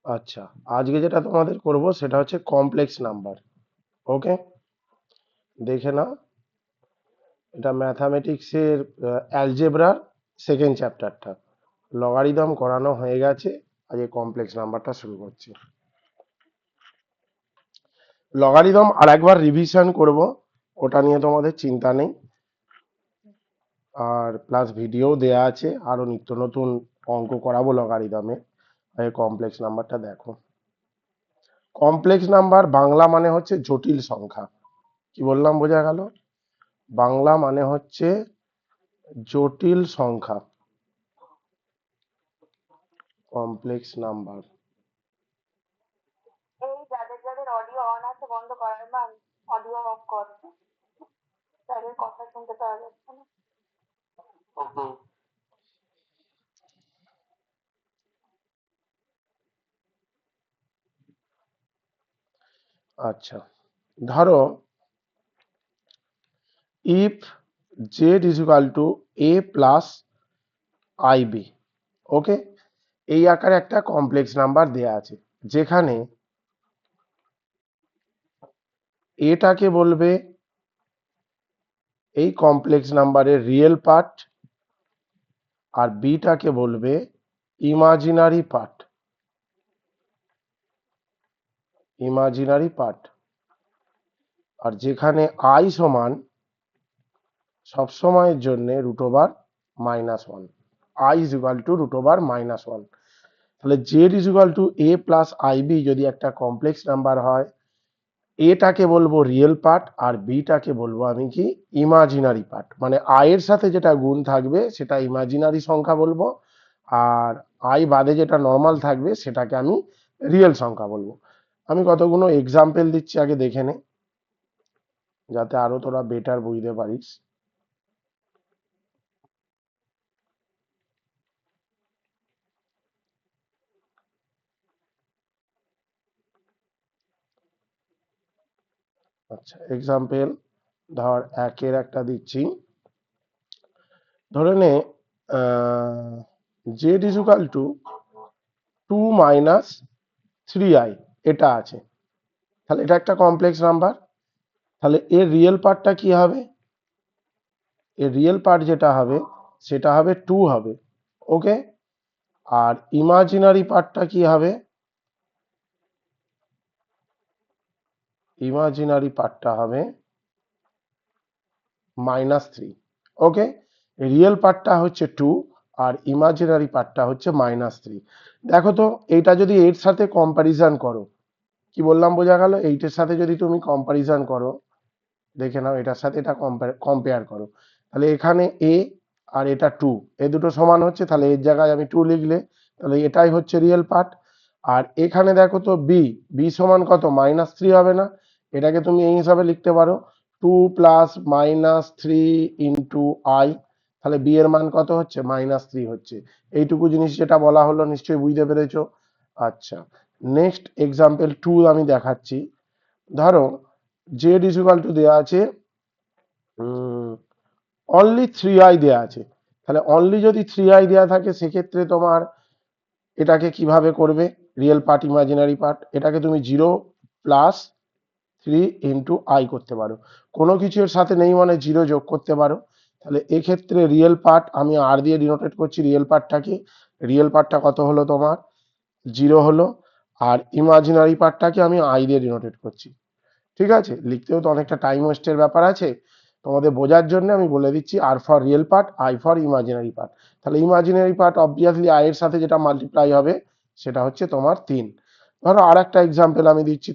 আচ্ছা, আজকে যেটা তোমাদের করব সেটা হচ্ছে কমপ্লেক্স নাম্বার। ওকে, দেখে নাও। এটা ম্যাথামেটিক্সের অ্যালজেব্রার সেকেন্ড চ্যাপ্টারটা। লগারিদম করানো হয়ে গেছে, আজকে কমপ্লেক্স নাম্বারটা শুরু করছি। লগারিদম আর একবার রিভিশন করব, ওটা নিয়ে তোমাদের চিন্তা নেই। আর প্লাস ভিডিও দেয়া আছে, আরো নিত্য নতুন অঙ্ক করাবো লগারিদমে। কমপ্লেক্স নাম্বারটা দেখো। কমপ্লেক্স নাম্বার বাংলা মানে হচ্ছে জটিল সংখ্যা। কি বললাম, বোঝা গেল? বাংলা মানে হচ্ছে জটিল সংখ্যা, কমপ্লেক্স নাম্বার। এই যাদের যাদের অডিও অন আছে বন্ধ করার মান অডিও অফ কর, তাদের কথা শুনতে পাওয়া যাচ্ছে না। আচ্ছা, ধরো if Z is equal to A plus I B. Okay, এই আকারে একটা কমপ্লেক্স নাম্বার দেয়া আছে, যেখানে এটাকে বলবে এই কমপ্লেক্স নাম্বারের রিয়েল পার্ট, আর বিটাকে বলবে ইমাজিনারি পার্ট। Imaginary part. আর যেখানে আই সমান সবসময়ের জন্য √-1, আই ইজ ইকুয়াল টু √-1। তাহলে Z is equal to A plus I B যদি একটা কমপ্লেক্স নাম্বার হয়, এটাকে বলবো রিয়েল পার্ট আর বিটাকে বলবো আমি কি ইমাজিনারি পার্ট। মানে আই এর সাথে যেটা গুণ থাকবে সেটা ইমাজিনারি সংখ্যা বলবো, আর আই বাদে যেটা নর্মাল থাকবে সেটাকে আমি রিয়েল সংখ্যা বলবো। আমি কতগুলো এক্সাম্পল দিচ্ছি, আগে দেখে নে, যাতে আরো তোরা বেটার বুঝতে পারিস। আচ্ছা, এক্সাম্পল ধর একের একটা দিচ্ছি। ধরে নে Z is equal two 2-3i, এটা আছে। তাহলে এটা একটা কমপ্লেক্স নাম্বার। তাহলে এর রিয়েল পার্টটা কি হবে? এর রিয়েল পার্ট যেটা হবে সেটা হবে 2 হবে। ওকে, আর ইমাজিনারি পার্টটা কি হবে? ইমাজিনারি পার্টটা হবে -3। ওকে, রিয়েল পার্টটা হচ্ছে 2 আর ইমাজিনারি পার্টটা হচ্ছে -3। দেখো তো, এইটা যদি এর সাথে কম্প্যারিজন করো, কি বললাম বোঝা গেল? এইটার সাথে যদি তুমি কম্প্যারিজন করো, দেখে নাও এটার সাথে এটা কম্পেয়ার করো, তাহলে এখানে এ আর এটা 2, এ দুটো সমান হচ্ছে, তাহলে এর জায়গায় আমি 2 লিখলে তাহলে এটাই হচ্ছে রিয়েল পার্ট। আর এখানে দেখো তো বি, বি সমান কত? -3 হবে না? এটাকে তুমি এই হিসাবে লিখতে পারো 2 + -3 ইন্টু আই। তাহলে বি এর মান কত হচ্ছে? -3 হচ্ছে। এইটুকু জিনিস যেটা বলা হলো নিশ্চয়ই বুঝতে পেরেছো। আচ্ছা, নেক্সট এক্সাম্পল 2 আমি দেখাচ্ছি। ধরো জেড ইজ ইকুয়াল টু দেওয়া আছে অনলি 3i দেওয়া আছে। তাহলে অনলি যদি 3i দেওয়া থাকে সেক্ষেত্রে তোমার এটাকে কিভাবে করবে? রিয়েল পার্ট ইমাজিনারি পার্ট, এটাকে তুমি 0+3 ইন্টু আই করতে পারো। কোনো কিছু এর সাথে নেই মানে 0 যোগ করতে পারো। তাহলে এক্ষেত্রে রিয়েল পার্ট আমি আর দিয়ে ডিনোটেট করছি, রিয়েল পার্টটাকে। রিয়েল পার্টটা কত হলো তোমার? 0 হলো। আর ইমাজিনারি পার্টটাকে আমি আই দিয়ে ডিনোটেট করছি। ঠিক আছে, লিখতেও তো অনেকটা টাইম ওয়েস্টের ব্যাপার আছে, তোমাদের বোঝার জন্য আমি বলে দিচ্ছি আর for real part, I for imaginary part. তাহলে ইমাজিনারি পার্ট অবভিয়াসলি আই এর সাথে যেটা মাল্টিপ্লাই হবে সেটা হচ্ছে তোমার 3। ধরো আর একটা এক্সাম্পল আমি দিচ্ছি,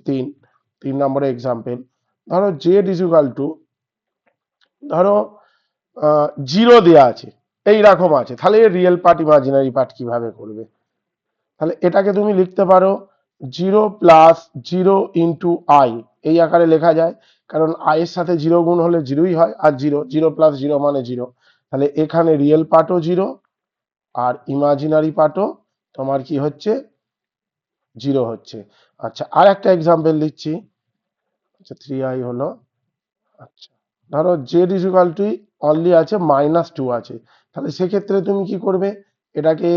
3 নম্বরের এক্সাম্পল। ধরো জেড ইজ ইকুয়াল টু, ধরো 0 দেওয়া আছে, এইরকম আছে, তাহলে রিয়েল পার্ট ইমাজিনারি পার্ট কিভাবে করবে? তাহলে এটাকে তুমি লিখতে পারো 0+0 ইন্টু আই, এই আকারে লেখা যায়, কারণ আই এর সাথে 0 গুণ হলে 0ই হয়, আর 0 0+0 মানে 0। তাহলে এখানে রিয়েল পার্টও 0 আর ইমাজিনারি পার্টও তোমার কি হচ্ছে? 0 হচ্ছে। আচ্ছা, আর একটা এক্সাম্পল দিচ্ছি। আচ্ছা, 3i হলো। আচ্ছা, ধরো Z is equal two only আছে -2 আছে। তাহলে সেক্ষেত্রে তুমি কি করবে? এটাকে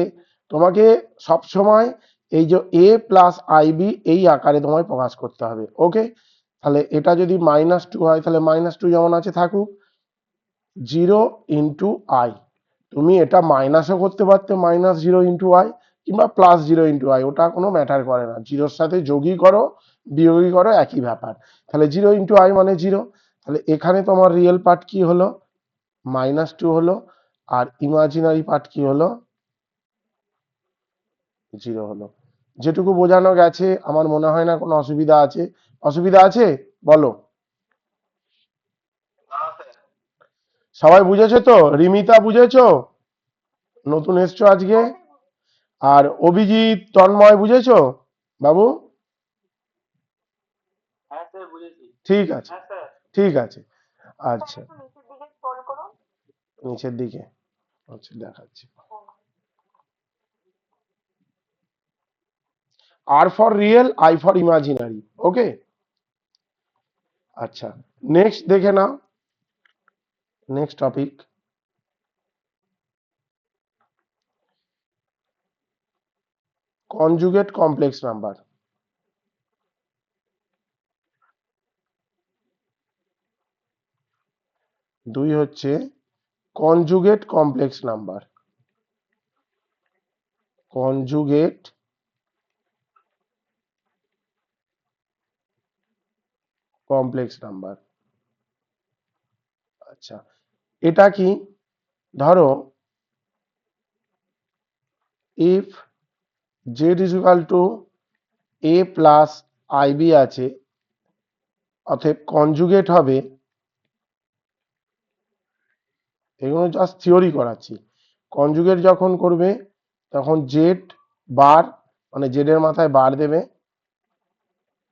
তোমাকে সব সময় এই যে এ প্লাস আইবি এই আকারে তোমায় প্রকাশ করতে হবে। ওকে, তাহলে এটা যদি -2 হয় তাহলে -2 যেমন আছে থাকুক, 0 ইন্টু আই। তুমি এটা মাইনাসও করতে পারতে, -0 ইন্টু আই, কিংবা +0 ইন্টু আই, ওটা কোনো ম্যাটার করে না, জিরোর সাথে যোগই করো বিয়োগই করো একই ব্যাপার। তাহলে 0 ইন্টু আই মানে 0। তাহলে এখানে তোমার রিয়েল পার্ট কি হলো, -2 হলো, আর ইমাজিনারি পার্ট কি হলো, 0 হলো। যেটুকু বোঝানো গেছে আমার মনে হয় না কোনো অসুবিধা আছে। অসুবিধা আছে বলো? সবাই বুঝেছো তো? রিমিতা বুঝেছো? নতুন এসছো আজকে। হ্যাঁ স্যার আর অভিজিৎ, তন্ময় বুঝেছো বাবু? ঠিক আছে, ঠিক আছে। স্যার আচ্ছা, একটু নিচের দিকে স্ক্রল করুন। নিচের দিকে, আচ্ছা দেখাচ্ছি। আর for real, I for imaginary. Okay, আচ্ছা, নেক্সট দেখে নাও, next topic, conjugate complex number. 2 হচ্ছে conjugate complex number. Conjugate complex number. আচ্ছা, এটা কি, ধরো if Z is equal to A plus I B আছে, অতএব কনজুগেট হবে, এগুলো জাস্ট থিওরি করাচ্ছি, কনজুগেট যখন করবে তখন জেড বার, মানে জেড এর মাথায় বার দেবে,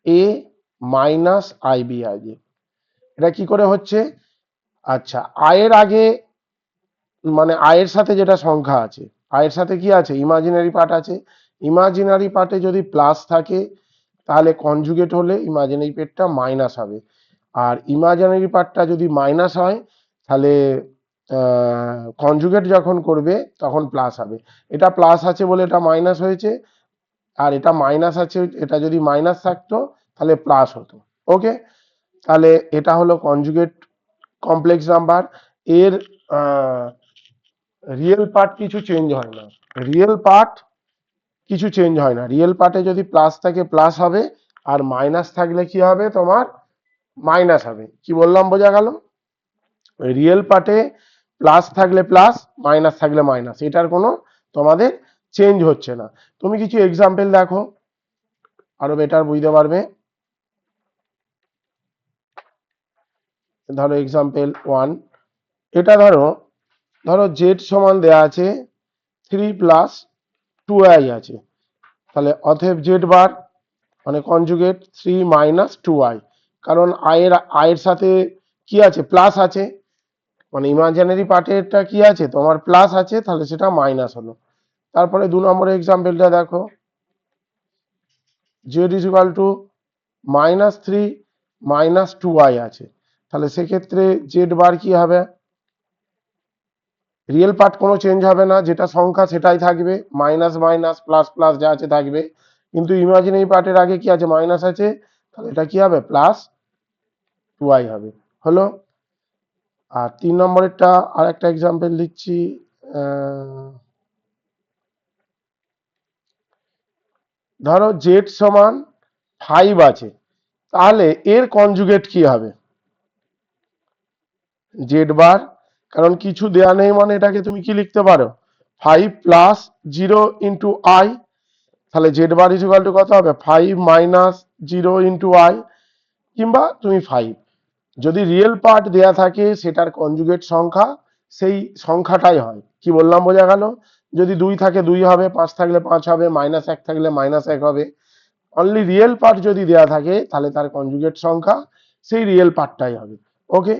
এ মাইনাস আইবি আগে। এটা কি করে হচ্ছে, আচ্ছা আয়ের আগে, মানে আয়ের সাথে যেটা সংখ্যা আছে, আয়ের সাথে কি আছে, ইমাজিনারি পার্ট আছে, ইমাজিনারি পার্টে যদি প্লাস থাকে তাহলে কনজুগেট হলে ইমাজিনারি পার্টটা মাইনাস হবে, আর ইমাজিনারি পার্টটা যদি মাইনাস হয় তাহলে কনজুগেট যখন করবে তখন প্লাস হবে। এটা প্লাস আছে বলে এটা মাইনাস হয়েছে, আর এটা মাইনাস আছে, এটা যদি মাইনাস থাকতো তাহলে প্লাস হতো। ওকে, তাহলে এটা হলো কনজুগেট কমপ্লেক্স নাম্বার। এর রিয়েল পার্ট কিছু চেঞ্জ হয় না, রিয়েল পার্ট কিছু চেঞ্জ হয় না, রিয়েল পার্টে যদি প্লাস থাকে প্লাস হবে, আর মাইনাস থাকলে কি হবে তোমার, মাইনাস হবে। কি বললাম বোঝা গেল? রিয়েল পার্টে প্লাস থাকলে প্লাস, মাইনাস থাকলে মাইনাস, এটার কোনো তোমাদের চেঞ্জ হচ্ছে না। তুমি কিছু এক্সাম্পল দেখো, আরো বেটার বুঝতে পারবে। ধরো এক্সাম্পল 1, এটা ধরো, ধরো জেড সমান দেয়া আছে 3 প্লাস 2i আছে, তাহলে অতএব জেড বার মানে কনজুগেট 3 মাইনাস 2i, কারণ আয়ের সাথে কি আছে, প্লাস আছে, মানে ইমাজিনারি পার্টেরটা কি আছে তোমার প্লাস আছে, তাহলে সেটা মাইনাস হলো। তারপরে 2 নম্বরের এক্সাম্পলটা দেখো, Z is equal two -3 minus 2i আছে, তাহলে সেক্ষেত্রে জেড বার কি হবে, রিয়েল পার্ট কোনো চেঞ্জ হবে না, যেটা সংখ্যা সেটাই থাকবে, মাইনাস মাইনাস প্লাস প্লাস যা আছে থাকবে, কিন্তু ইমাজিনারি পার্টের আগে কি আছে, মাইনাস আছে, তাহলে এটা কি হবে, +2i হবে। হলো। আর 3 নম্বরেরটা আর একটা এক্সাম্পল দিচ্ছি, ধরো জেড সমান 5 আছে, তাহলে এর কনজুগেট কি হবে, জেড বার, কারণ কিছু দেয়া নেই মানে এটাকে তুমি কি লিখতে পারো, 5 প্লাস 0 ইন্টু আই, তাহলে Z bar is equal two কত হবে, 5 মাইনাস 0 ইন্টু আই, কিংবা তুমি 5, যদি রিয়েল পার্ট দেয়া থাকে সেটার কনজুগেট সংখ্যা সেই সংখ্যাটাই হয়। কি বললাম বোঝা গেল? যদি 2 থাকে 2 হবে, 5 থাকলে 5 হবে, -1 থাকলে -1 হবে। অনলি রিয়েল পার্ট যদি দেয়া থাকে তাহলে তার কনজুগেট সংখ্যা সেই রিয়েল পার্টটাই হবে। ওকে,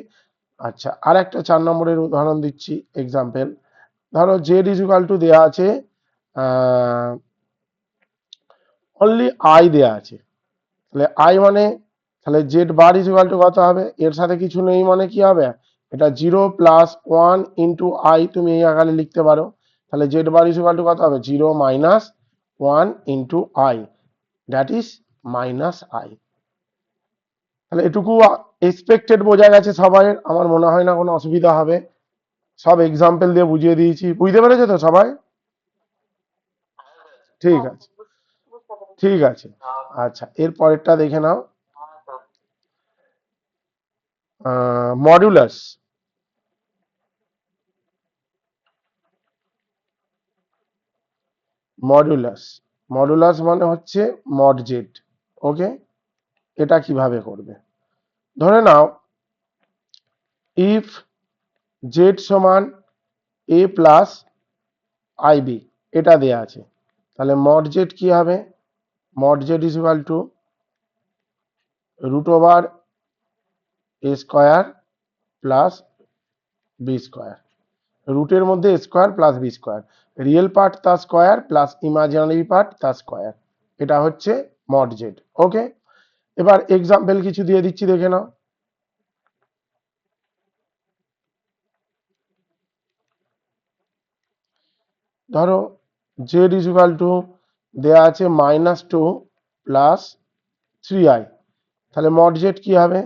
আচ্ছা আর একটা 4 নম্বরের উদাহরণ দিচ্ছি এক্সাম্পল, ধরো জেড ইজ ইকুয়াল টু দেয়া আছে, অনলি আই দেয়া আছে, তাহলে আই মানে, তাহলে Z bar is equal two কত হবে, এর সাথে কিছু নেই মানে কি হবে, এটা 0 প্লাস 1 ইন্টু আই তুমি এই আকারে লিখতে পারো, তাহলে Z bar is equal two কত হবে, 0 minus 1 into I, that is minus I. তাহলে এটুকু এক্সপেক্টেড বোঝা গেছে সবাই, আমার মনে হয় না কোনো অসুবিধা হবে। সব এক্সাম্পল দিয়ে বুঝিয়ে দিয়েছি, বুঝতে পেরেছো তো সবাই? ঠিক হ্যাঁ, আছে, বুঝতে পেরেছি। ঠিক আছে। আচ্ছা, এর পরেরটা দেখে নাও। মডুলাস। মডুলাস, মডুলাস মানে হচ্ছে মড জেড। ওকে, এটা কিভাবে করবে? ধরে নাও ইফ জেড সমান এ প্লাস আইবি, এটা দেয়া আছে। তাহলে মড জেড কি হবে? Mod Z is equal to root over A square plus B square. রুটের মধ্যে square plus B square, real part তার স্কোয়ার প্লাস ইমাজিনারি পার্ট তার স্কোয়ার, এটা হচ্ছে মড জেড। ওকে, এবার এক্সাম্পল কিছু দিয়ে দিচ্ছি, দেখে নাও। ধরো জেড ইজ ইকুয়াল টু দেওয়া আছে -2 প্লাস 3i, তাহলে মড জেড কি হবে?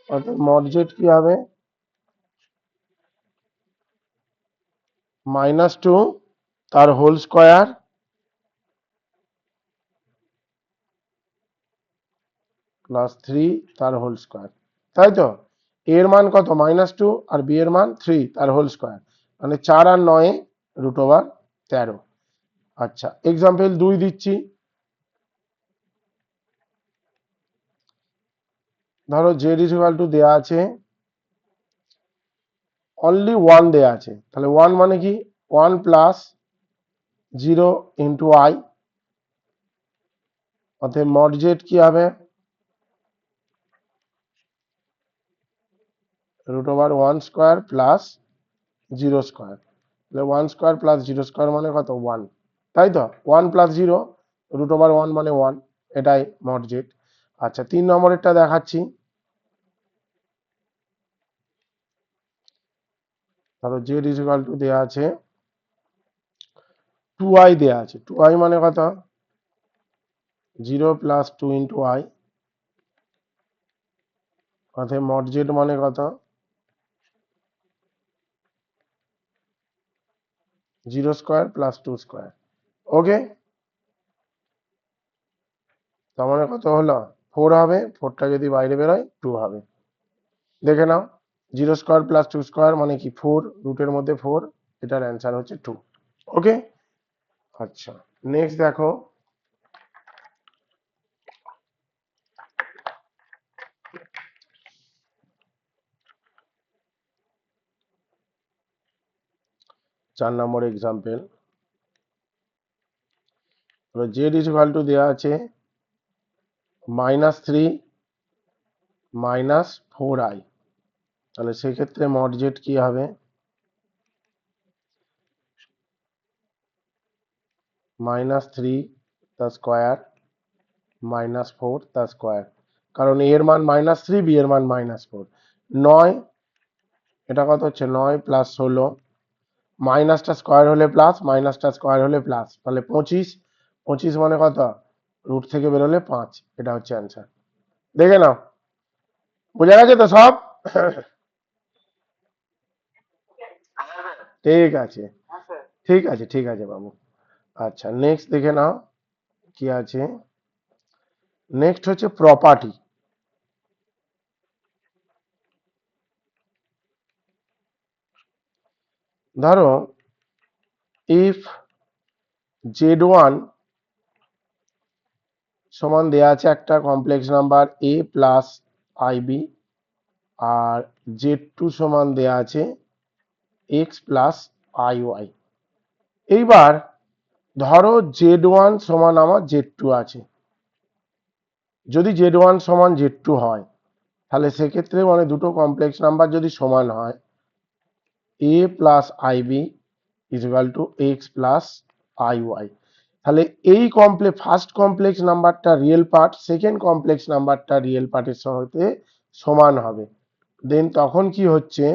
অর্থাৎ মড জেড কি হবে? -2 তার হোল স্কোয়ার প্লাস 3 তার হোল স্কোয়ার, তাই তো? এর মান কত? -2 আর বি এর মান 3 তার হোল স্কোয়ার, মানে 4 আর 9 রুট ওভার 13। আচ্ছা, এক্সাম্পল 2 দিচ্ছি। ধরো জেড ইজ ইকুয়াল টু দেওয়া আছে অনলি 1 দেওয়া আছে, তাহলে 1 মানে কি? 1 প্লাস 0 ইন্টু আই, অতএব মড জেড কি হবে? Root over 1 square plus 0 square. তাহলে 1 স্কোয়ার প্লাস 0 স্কোয়ার মানে কত? 1, তাই তো? 1 প্লাস 0 রুট ওভার 1 মানে 1, এটাই মড জেড। আচ্ছা, 3 নম্বরেরটা দেখাচ্ছি। ধরো জেড ইজ ইকুয়াল টু দেওয়া আছে 2i দেওয়া আছে, 2i মানে কত? 0 প্লাস 2 ইন্টু আই, অতএব মড জেড মানে কত? 0 স্কোয়ার প্লাস 2 স্কোয়ার। ওকে, তার মানে কত হলো? 4 হবে, 4টা যদি বাইরে বেরোয় 2 হবে। দেখে নাও, 0 স্কোয়ার প্লাস 2 স্কোয়ার মানে কি? 4, রুটের মধ্যে 4, এটার অ্যান্সার হচ্ছে 2। ওকে, আচ্ছা, নেক্সট দেখো। 4 নম্বর example. Z is equal to দেওয়া আছে -3 -4i, তাহলে সেক্ষেত্রে মড জেড কি হবে? -3 তার স্কোয়ার -4 তার স্কোয়ার, কারণ এ এর মান -3, বি এর মান -4। 9, এটা কত হচ্ছে? 9 প্লাস 16, মাইনাসটা স্কোয়ার হলে প্লাস, মাইনাসটা স্কোয়ার হলে প্লাস, তাহলে 25। 25 মানে কত? রুট থেকে বেরোলে 5, এটা হচ্ছে অ্যান্সার। দেখে নাও, বোঝা গেছে তো সব? ঠিক আছে, ঠিক আছে, ঠিক আছে বাবু। আচ্ছা, নেক্সট দেখে নাও কি আছে। নেক্সট হচ্ছে প্রপার্টি। ধরো ইফ z1 সমান দেয়া আছে একটা complex number a plus IB, আর z2 সমান দেয়া আছে x প্লাস iy। এইবার ধরো z1 সমান আমার z2 আছে, যদি z1 সমান z2 হয়, তাহলে সেক্ষেত্রে মানে দুটো কমপ্লেক্স নাম্বার যদি সমান হয়, a plus I B is equal to X plus I Y, তাহলে এই ফার্স্ট কমপ্লেক্স নাম্বারটা রিয়েল পার্ট সেকেন্ড কমপ্লেক্স নাম্বারটা রিয়েল পার্টের সাথে সমান হবে। দেন তখন কি হচ্ছে?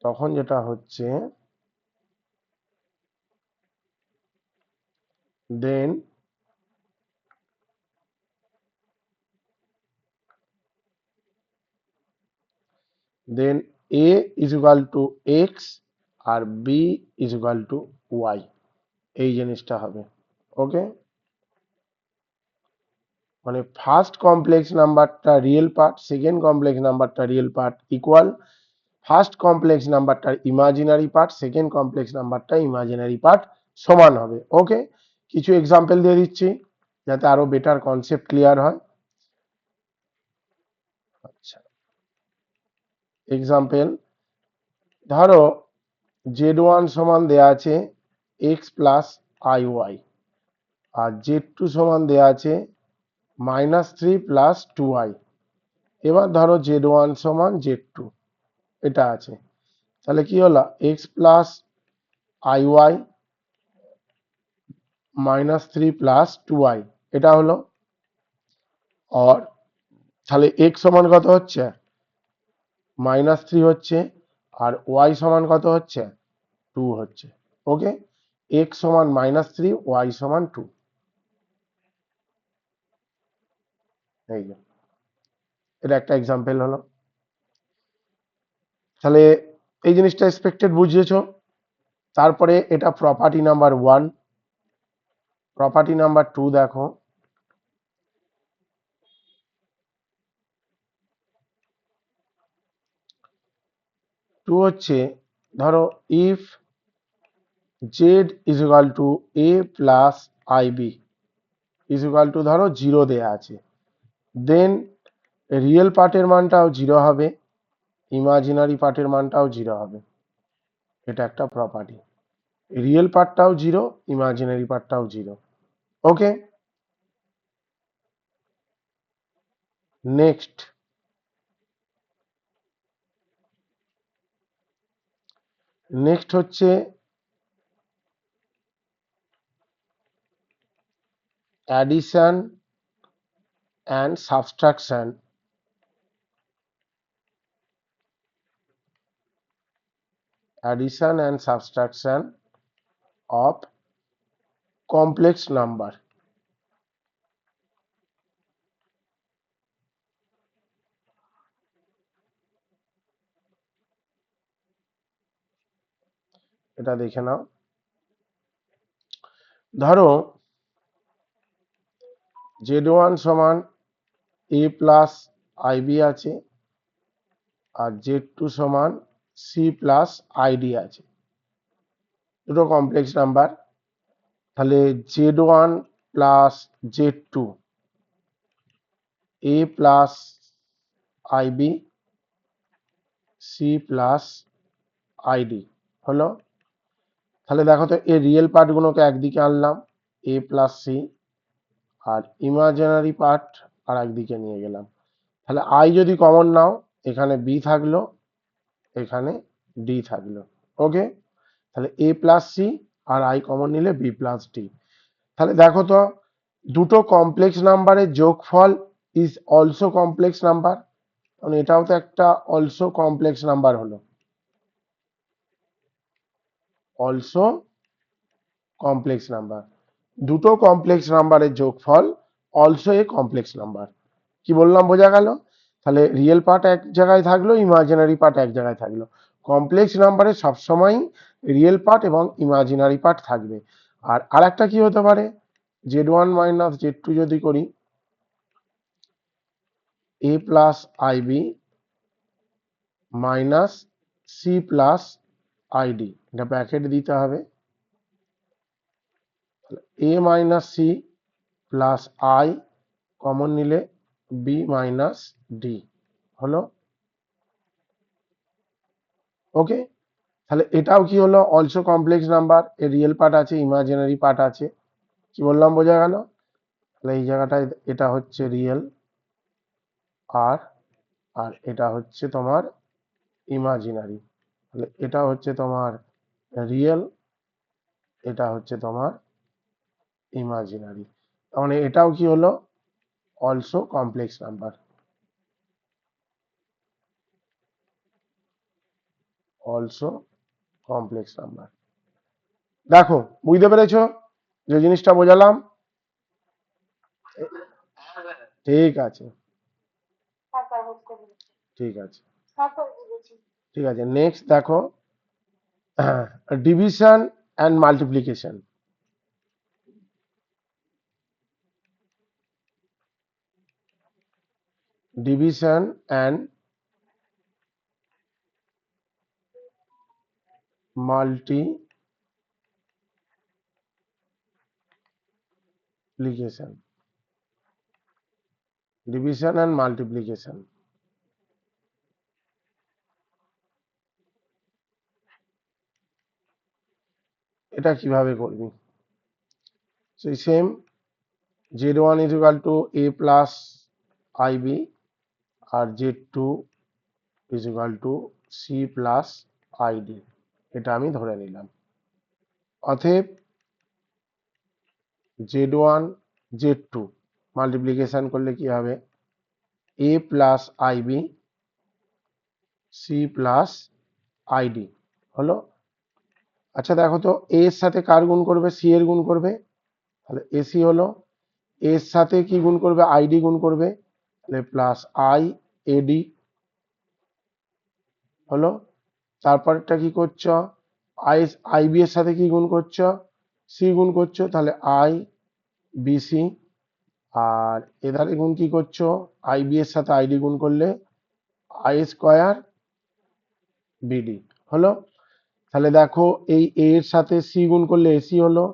তখন যেটা হচ্ছে দেন a is equal to x R b is equal to y, এই জিনিসটা হবে। ওকে, মানে ফার্স্ট কমপ্লেক্স নাম্বারটা রিয়েল পার্ট, সেকেন্ড কমপ্লেক্স নাম্বারটা real part equal first complex নাম্বারটার ইমাজিনারি পার্ট, সেকেন্ড কমপ্লেক্স নাম্বারটা ইমাজিনারি পার্ট সমান হবে। ওকে, কিছু এক্সাম্পল দিয়ে দিচ্ছি যাতে আরো বেটার কনসেপ্ট ক্লিয়ার হয়। আচ্ছা, এক্সাম্পল ধরো z1 সমান দেয়া আছে x প্লাস iy আর z2 সমান দেয়া আছে -3 প্লাস 2y। এবার ধরো z1 সমান z2 এটা আছে, তাহলে কি হলো x plus iy -3 plus 2y এটা হলো। আর তাহলে x সমান কত হচ্ছে -3 হচ্ছে আর y সমান কত হচ্ছে 2 হচ্ছে। ওকে, x সমান -3, y সমান 2। এই যে এটা একটা এক্সাম্পল হলো। তাহলে এই জিনিসটা এক্সপেক্টেড বুঝিয়েছো। তারপরে এটা প্রপার্টি নাম্বার 1। প্রপার্টি নাম্বার 2 দেখো, 2 হচ্ছে ধরো if z is equal to a plus ib is equal to ধরো 0 দেয়া আছে, দেন রিয়েল পার্টের মানটাও 0 হবে, ইমাজিনারি পার্টের মানটাও 0 হবে। এটা একটা প্রপার্টি, রিয়েল পার্টটাও 0, ইমাজিনারি পার্টটাও 0। ওকে, নেক্সট হচ্ছে addition and subtraction of complex number. এটা দেখে নাও, ধরো z1 সমান a প্লাস ib আছে আর z2 সমান c প্লাস id আছে, দুটো কমপ্লেক্স নাম্বার। তাহলে z1 plus z2 a plus ib c plus id হলো। তাহলে দেখো তো এই রিয়েল পার্টগুলোকে একদিকে আনলাম a প্লাস c আর ইমাজিনারি পার্ট আর একদিকে নিয়ে গেলাম। তাহলে i যদি কমন নাও এখানে b থাকলো, এখানে d থাকলো। ওকে, তাহলে a প্লাস c আর i কমন নিলে b প্লাস d। তাহলে দেখো তো দুটো কমপ্লেক্স নাম্বারের যোগফল ইজ অলসো কমপ্লেক্স নাম্বার, কারণ এটাও তো একটা অলসো কমপ্লেক্স নাম্বার হলো, অলসো কমপ্লেক্স নাম্বার। দুটো কমপ্লেক্স নাম্বারের যোগফল অলসো এ কমপ্লেক্স নাম্বার। কি বললাম বোঝা গেল? তাহলে রিয়েল পার্ট এক জায়গায় থাকলো, ইমাজিনারি পার্ট এক জায়গায় থাকলো। কমপ্লেক্স নাম্বারে সবসময় রিয়েল পার্ট এবং ইমাজিনারি পার্ট থাকবে। আর আরেকটা কি হতে পারে, z1 মাইনাস z2 যদি করি a plus ib minus c plus id, এটা ব্র্যাকেট দিতে হবে। a minus c plus i common নিলে b মাইনাস d হলো। ওকে, তাহলে এটাও কি হলো অলসো কমপ্লেক্স নাম্বার, এর রিয়েল পার্ট আছে, ইমাজিনারি পার্ট আছে। কি বললাম বোঝা গেল? তাহলে এই জায়গাটায় এটা হচ্ছে রিয়েল আর আর এটা হচ্ছে তোমার ইমাজিনারি। তাহলে এটা হচ্ছে তোমার রিয়েল, এটা হচ্ছে তোমার ইমাজিনারি, মানে এটাও কি হলো also complex number. Also complex number. দেখো বুঝতে পেরেছো যে জিনিসটা বোঝালাম? ঠিক আছে, হ্যাঁ স্যার বুঝতে পেরেছি। ঠিক আছে, হ্যাঁ স্যার বুঝেছি। ঠিক আছে। নেক্সট দেখো, division and multiplication. Division and multiplication. Division and multiplication এটা কিভাবে করবি? সেই same, z1 is equal to a plus ib আর z2 is equal to c plus id, এটা আমি ধরে নিলাম। অতএব z1 z2 মাল্টিপ্লিকেশন করলে কি হবে? a plus ib c plus id হলো। আচ্ছা দেখো তো, a এর সাথে কার গুণ করবে? c এর গুণ করবে, তাহলে ac হলো। এর সাথে কি গুণ করবে? id গুণ করবে, তাহলে প্লাস i ad হলো। তারপরটা কি করছো? আই আইবি এর সাথে কি গুণ করছো? সি গুণ করছো, তাহলে আই বিসি। আর এধারে গুণ কি করছো? আইবি এর সাথে আইডি গুণ করলে আই স্কোয়ার বিডি হলো। তাহলে দেখো, এই এ এর সাথে সি গুণ করলে এসি হলো,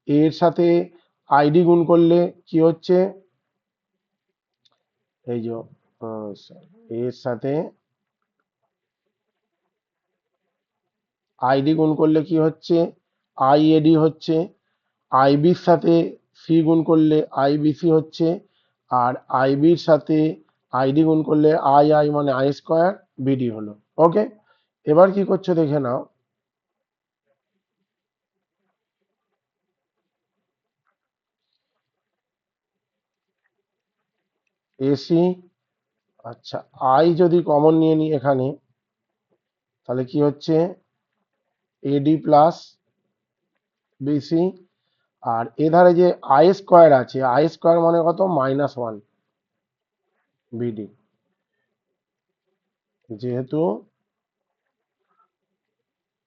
এ এর সাথে আইডি গুণ করলে কি হচ্ছে? এই যে এর সাথে আইডি গুণ করলে কি হচ্ছে? আইএডি হচ্ছে। আইবির সাথে সি গুণ করলে আইবিসি হচ্ছে। আর আইবির সাথে আইডি গুণ করলে আই আই মানে আই স্কোয়ার বিডি হলো। ওকে, এবার কি করছো দেখে নাও। এসি, আচ্ছা আই যদি কমন নিয়ে নিই এখানে, তাহলে কি হচ্ছে? এডি প্লাস বিসি। আর এধারে যে আই স্কোয়ার আছে, আই স্কোয়ার মানে কত? -1 বিডি, যেহেতু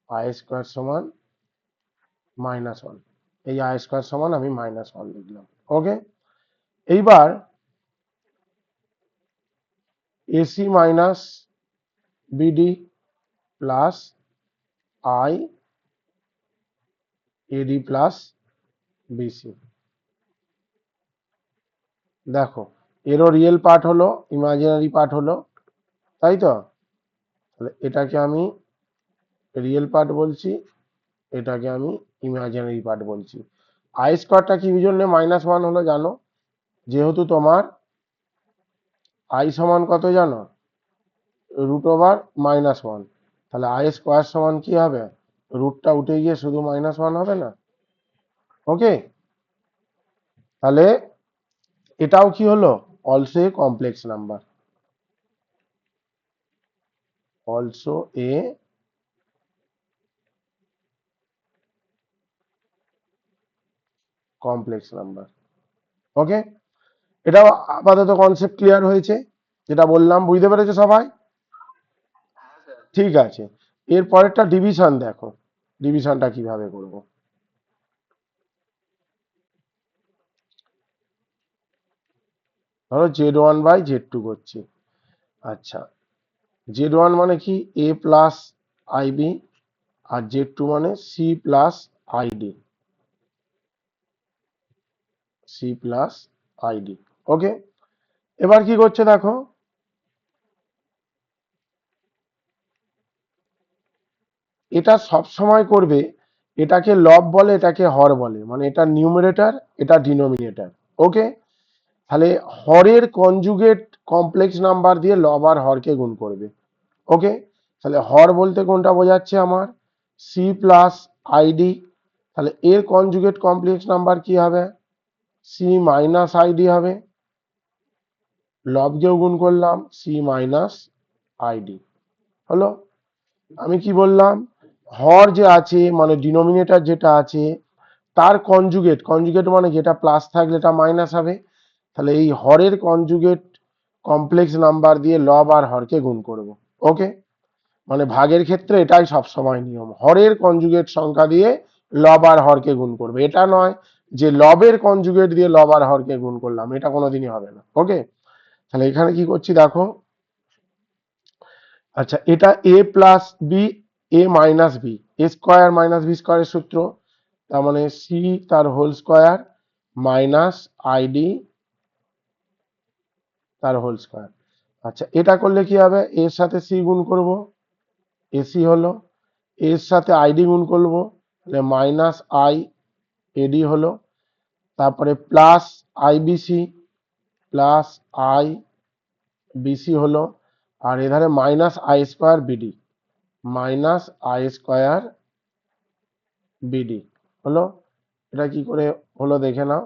আই স্কোয়ার সমান -1, এই আই স্কোয়ার সমান আমি -1 লিখলাম। ওকে, এইবার AC minus BD plus I AD plus BC. দেখো, এরও রিয়েল পার্ট হলো, ইমাজিনারি পার্ট হলো, তাই তো? তাহলে এটাকে আমি রিয়েল পার্ট বলছি, এটাকে আমি ইমাজিনারি পার্ট বলছি। আই স্কোয়ারটা কি জন্য -1 হলো জানো? যেহেতু তোমার আই সমান কত জানো? √/-1, তাহলে আই স্কোয়ার সমান কি হবে? রুটটা উঠে গিয়ে শুধু -1 হবে না? ওকে, তাহলে এটাও কি হলো? Also a complex number, also a complex number. Okay, এটাও আপাতত কনসেপ্ট ক্লিয়ার হয়েছে, যেটা বললাম বুঝতে পেরেছো সবাই? ঠিক আছে, এর পরেরটা ডিভিশন দেখো, ডিভিশনটা কিভাবে করব। ধরো z1/z2 করছি। আচ্ছা, z1 মানে কি? a প্লাস আইবি, আর z2 মানে C plus I D, C plus I D. Okay, এবার কি করছে দেখো, এটা সব সময় করবে, এটাকে লব বলে, এটাকে হর বলে, মানে এটা নিউমারেটর, এটা ডিনোমিনেটর। ওকে, তাহলে হরের কনজুগেট কমপ্লেক্স নাম্বার দিয়ে লব আর হরকে গুণ করবে। ওকে, তাহলে হর বলতে কোনটা বোঝাচ্ছে আমার? সি প্লাস আইডি, তাহলে এর কনজুগেট কমপ্লেক্স নাম্বার কি হবে? সি মাইনাস আইডি হবে। লবকেও গুণ করলাম, সি মাইনাস আইডি হলো। আমি কি বললাম, হর যে আছে মানে ডিনোমিনেটর যেটা আছে তার কনজুগেট, কনজুগেট মানে যেটা প্লাস থাকলে এটা মাইনাস হবে। তাহলে এই হরের কনজুগেট কমপ্লেক্স নাম্বার দিয়ে লব আর হরকে গুণ করব। ওকে, মানে ভাগের ক্ষেত্রে এটাই সবসময় নিয়ম, হরের কনজুগেট সংখ্যা দিয়ে লব আর হরকে গুণ করবে। এটা নয় যে লবের কনজুগেট দিয়ে লব আর হরকে গুণ করলাম, এটা কোনোদিনই হবে না। ওকে, তাহলে এখানে কি করছি দেখো, আচ্ছা এটা এ plus B, A minus B, A square minus B স্কোয়ারের সূত্র, তার মানে সি তার হোল স্কোয়ার মাইনাস আইডি তার হোল স্কোয়ার। আচ্ছা এটা করলে কি হবে, এর সাথে সি গুণ করব, এসি হলো, এর সাথে আইডি গুণ করবো, তাহলে মাইনাস আই এডি হলো, তারপরে plus IBC, plus I BC হলো, আর এধারে minus I square BD, minus I square BD হলো। এটা কি করে হলো দেখে নাও,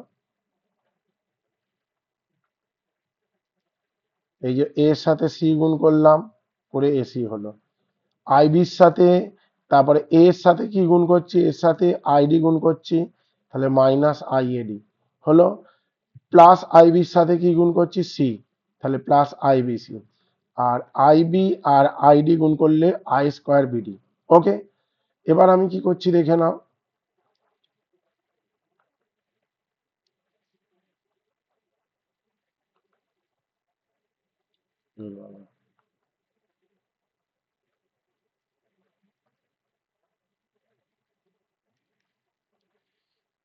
এই যে এর সাথে সি গুণ করলাম করে এসি হলো, আইবির সাথে, তারপরে এর সাথে কি গুণ করছি, এর সাথে আইডি গুণ করছি, তাহলে মাইনাস আইএডি হলো, প্লাস আইবির সাথে কি গুণ করছি সি, তাহলে প্লাস আইবিসি, আর আইবি আর আইডি গুণ করলে আই স্কোয়ার বিডি। ওকে, এবার আমি কি করছি দেখে নাও,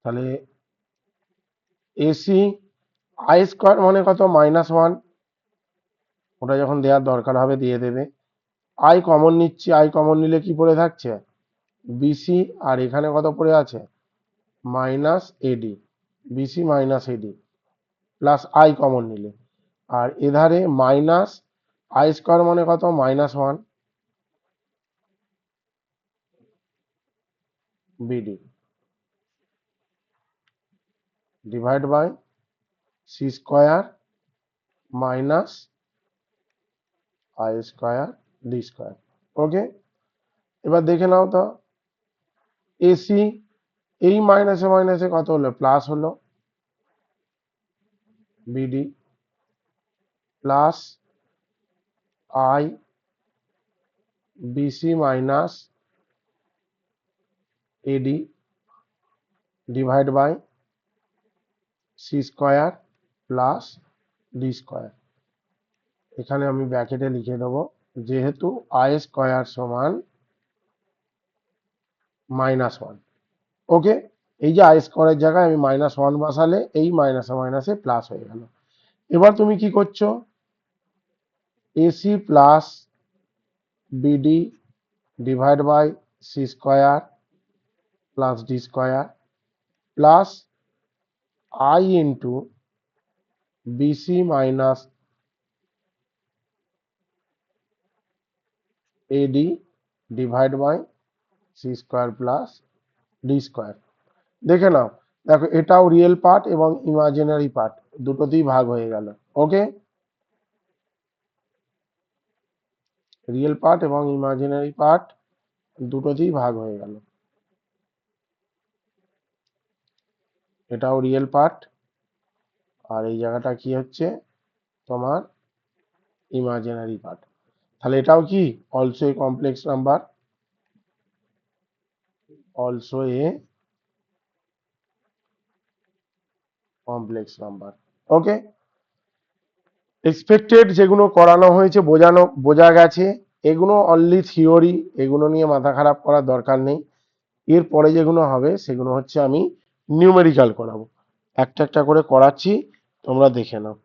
তাহলে এসি আই স্কোয়ার মানে কত -1, ওটা যখন দেওয়ার দরকার হবে দিয়ে দেবে। আই কমন নিচ্ছি, আই কমন নিলে কি পড়ে থাকছে বিসি, আর এখানে কত পড়ে আছে minus AD, BC minus AD plus I common নিলে, আর এধারে মাইনাস আই স্কোয়ার মানে কত -1 BD divide by C square minus I square D square. Okay, এবার দেখে নাও তো, এসি এই মাইনাসে মাইনাসে কত হলো প্লাস হলো, BD plus I BC minus AD divide by C square plus D square. এখানে আমি ব্র্যাকেটে লিখে দেবো, যেহেতু আই স্কোয়ার সমান -1। ওকে, এই যে আই স্কোয়ারের জায়গায় আমি -1 বসালে এই মাইনাসে মাইনাসে প্লাস হয়ে গেল। এবার তুমি কি করছো, AC plus BD divide by C square plus D square plus I into BC minus AD divide by C square plus D square. দেখে নাও, দেখো এটাও রিয়েল পার্ট এবং ইমাজিনারি পার্ট দুটোতেই ভাগ হয়ে গেল। ওকে, রিয়েল পার্ট এবং ইমাজিনারি পার্ট দুটোতেই ভাগ হয়ে গেল, এটাও রিয়েল পার্ট আর এই জায়গাটা কি হচ্ছে তোমার ইমাজিনারি পার্ট। তাহলে এটাও কি also a complex number, also a complex number. Okay, expected যেগুলো করানো হয়েছে বোঝা গেছে, এগুলো অনলি থিওরি, এগুলো নিয়ে মাথা খারাপ করার দরকার নেই। এরপরে যেগুলো হবে সেগুলো হচ্ছে আমি নিউমেরিক্যাল করাবো, একটা একটা করে করাচ্ছি, তোমরা দেখে নাও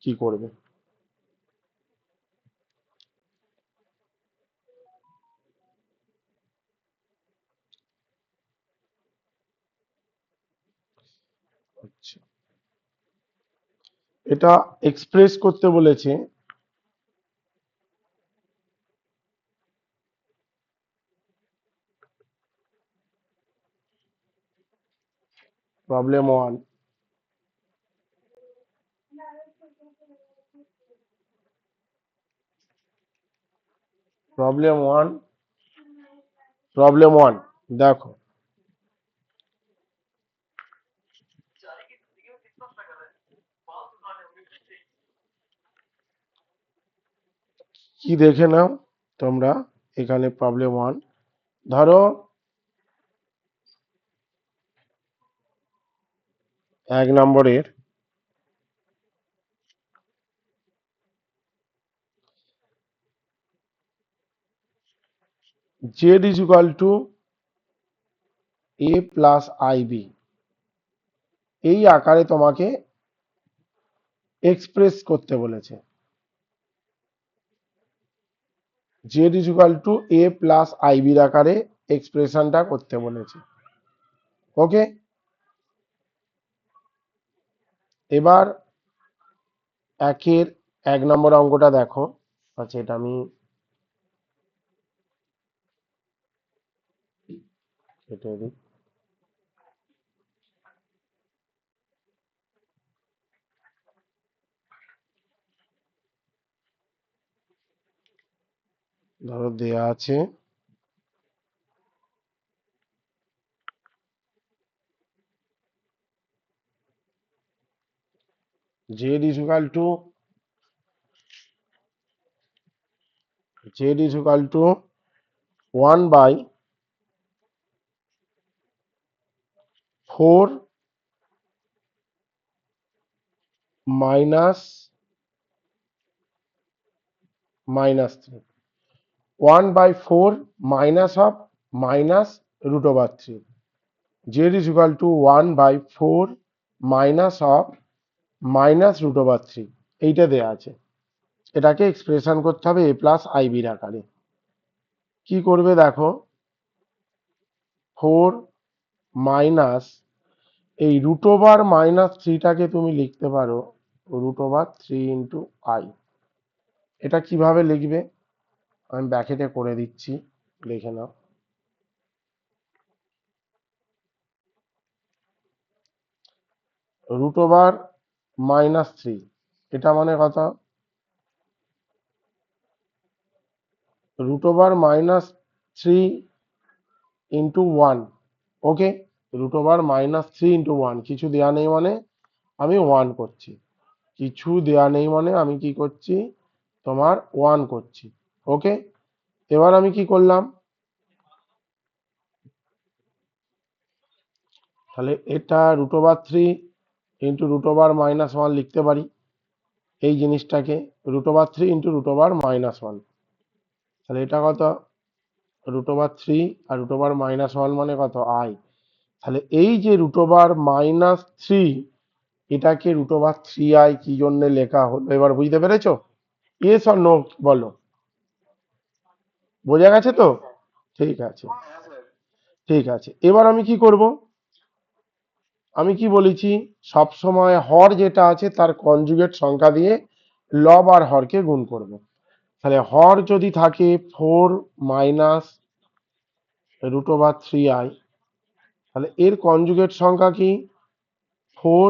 কি করবে। আচ্ছা, এটা এক্সপ্রেস করতে বলেছে, প্রবলেম 1, প্রবলেম 1 প্রবলেম 1 দেখো, কি দেখে নাও তোমরা এখানে প্রবলেম 1, ধরো 1 নম্বরের z is equal to a plus I B, এই আকারে তোমাকে এক্সপ্রেস করতে বলেছে। z is equal to a plus আইবির আকারে এক্সপ্রেশনটা করতে বলেছে। ওকে, এবার 1 নম্বর অঙ্কটা দেখো। আচ্ছা, এটা আমি কেটে দিই। ধরো দেয়া আছে z is equal to 1/4 minus 3, 1/4 minus of minus root over 3, z is equal to 1/4 minus of minus root over 3, এইটা দেয়া আছে। এটাকে এক্সপ্রেশন করতে হবে a প্লাস আইবির আকারে। কি করবে দেখো, 4 মাইনাস এই রুট ওভার মাইনাস 3টাকে তুমি লিখতে পারো রুট ওভার 3 ইন্টু আই। এটা কিভাবে লিখবে আমি ব্র্যাকেটে করে দিচ্ছি, লিখে নাও। রুট ওভার -3, এটা মানে কত, রুট ওভার -3 ইন্টু 1। ওকে, রুট ওভার -3 ইন্টু 1, কিছু দেয়া নেই মানে আমি 1 করছি, কিছু দেয়া নেই মানে আমি কি করছি, তোমার 1 করছি। ওকে, এবার আমি কি করলাম, তাহলে এটা root over 3 into root over -1 লিখতে পারি। এই জিনিসটাকে root over 3 into root over -1, তাহলে এটা কত, রুট ওভার 3 আর রুট ওভার -1 মানে কত, আই। তাহলে এই যে রুট ওভার -3, এটাকে রুট ওভার 3i কি জন্য লেখা হলো, এবার বুঝতে পেরেছো? ইয়েস অর নো বলো, বোঝা গেছে তো? ঠিক আছে, ঠিক আছে। এবার আমি কি করব, আমি কি বলেছি, সব সময় হর যেটা আছে তার কনজুগেট সংখ্যা দিয়ে লব আর হরকে গুণ করব। তাহলে হর যদি থাকে 4 মাইনাস রুট ওভার 3i, তাহলে এর কনজুগেট সংখ্যা কি, 4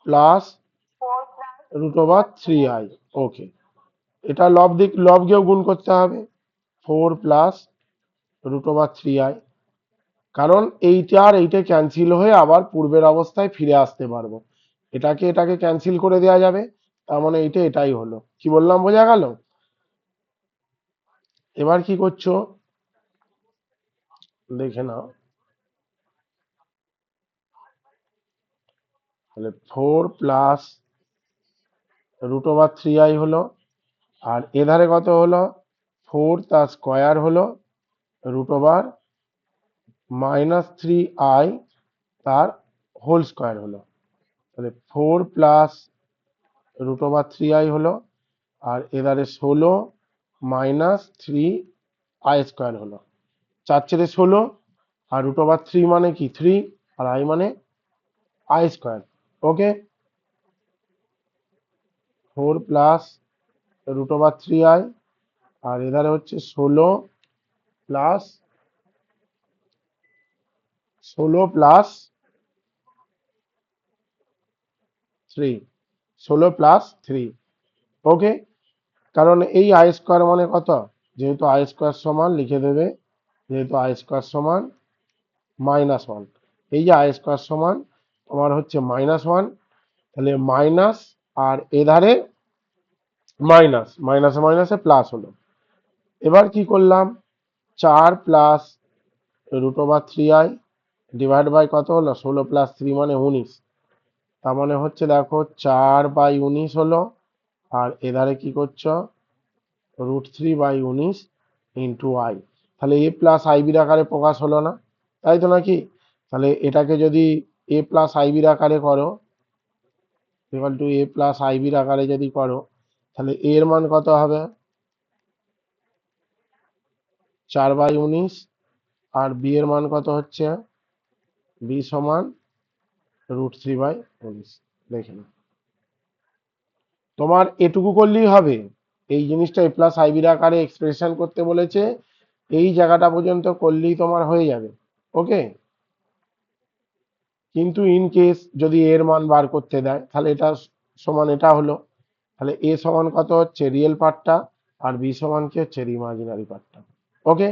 প্লাস 4 + রুট ওভার 3i। ওকে, এটা লব দিক লবকেও গুণ করতে হবে, 4 প্লাস রুট ওভার 3i, কারণ এইটা আর এইটা ক্যান্সেল হয়ে আবার পূর্বের অবস্থায় ফিরে আসতে পারবো। এটাকে ক্যান্সেল করে দেওয়া যাবে, তার মানে এইটা এটাই হলো। কি বললাম বোঝা গেল? এবার কি করছো দেখে নাও, তাহলে 4 প্লাস রুট ওভার 3i হলো, আর এধারে কত হলো, 4 তার স্কোয়ার হলো রুট ওভার -3i তার হোল স্কোয়ার হলো। তাহলে 4 প্লাস রুট ওভার 3i হলো, আর এধারে 16 -3i স্কোয়ার হলো। 4 × 16, আর রুট ওভার 3 মানে কি 3, আর i মানে i square. Okay, 4 plus root over 3i, আর এধারে হচ্ছে 16 প্লাস 3। ওকে, কারণ এই আই স্কোয়ার মানে কত, যেহেতু আই স্কোয়ার সমান লিখে দেবে যেহেতু আই স্কোয়ার সমান -1, এই যে আই স্কোয়ার সমান তোমার হচ্ছে -1, তাহলে মাইনাস, আর এধারে মাইনাস, মাইনাসে মাইনাসে প্লাস হলো। এবার কি করলাম, 4 প্লাস √3i ডিভাইড বাই কত হলো, 16 + 3 মানে 19, তার মানে হচ্ছে দেখো 4/19 হলো, আর এধারে কি করছো, √3/19 ইন্টু আই, তাহলে এ প্লাস আইবির আকারে প্রকাশ হলো না, তাই তো নাকি? তাহলে এটাকে যদি এ প্লাস আইবির আকারে করো, ইকুয়াল টু এ প্লাস আইবির আকারে যদি করো, তাহলে এ এর মান কত হবে, 4/19, আর বি এর মান কত হচ্ছে, বি সমান √3/19। দেখে নাও, তোমার এটুকু করলেই হবে, এই জিনিসটা এ প্লাস আইবির আকারে এক্সপ্রেশন করতে বলেছে, এই জায়গাটা পর্যন্ত করলেই তোমার হয়ে যাবে। ওকে, কিন্তু ইন কেস যদি এর মান বার করতে দেয়, তাহলে এটা সমান এটা হলো, তাহলে এ সমান কত হচ্ছে রিয়েল পার্টটা, আর বি সমান কি হচ্ছে ইমাজিনারি পার্টটা। ওকে,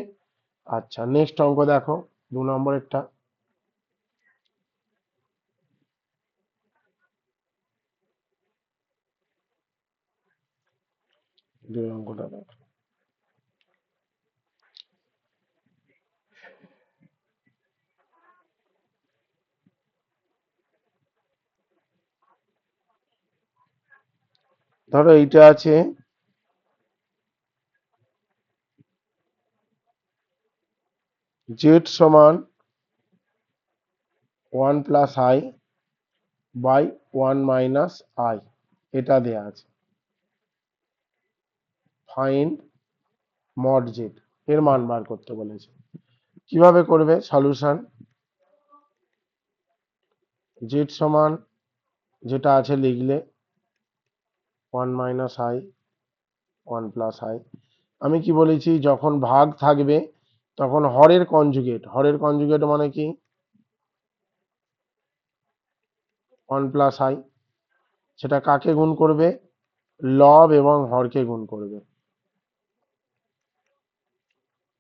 আচ্ছা নেক্সট অঙ্ক দেখো, 2 নম্বরেরটা। 2 অঙ্কটা দেখো, ধরো এইটা আছে জেড সমান 1 plus I by 1 minus I, এটা দেয়া আছে, ফাইন্ড মড জেড, এর মান বার করতে বলেছে। কিভাবে করবে সলিউশন, জেড সমান যেটা আছে লিখলে 1 মাইনাস আই 1 প্লাস আই, আমি কি বলেছি, যখন ভাগ থাকবে তখন হরের কনজুগেট, হরের কনজুগেট মানে কি 1 প্লাস আই, সেটা কাকে গুণ করবে, লব এবং হরকে গুণ করবে।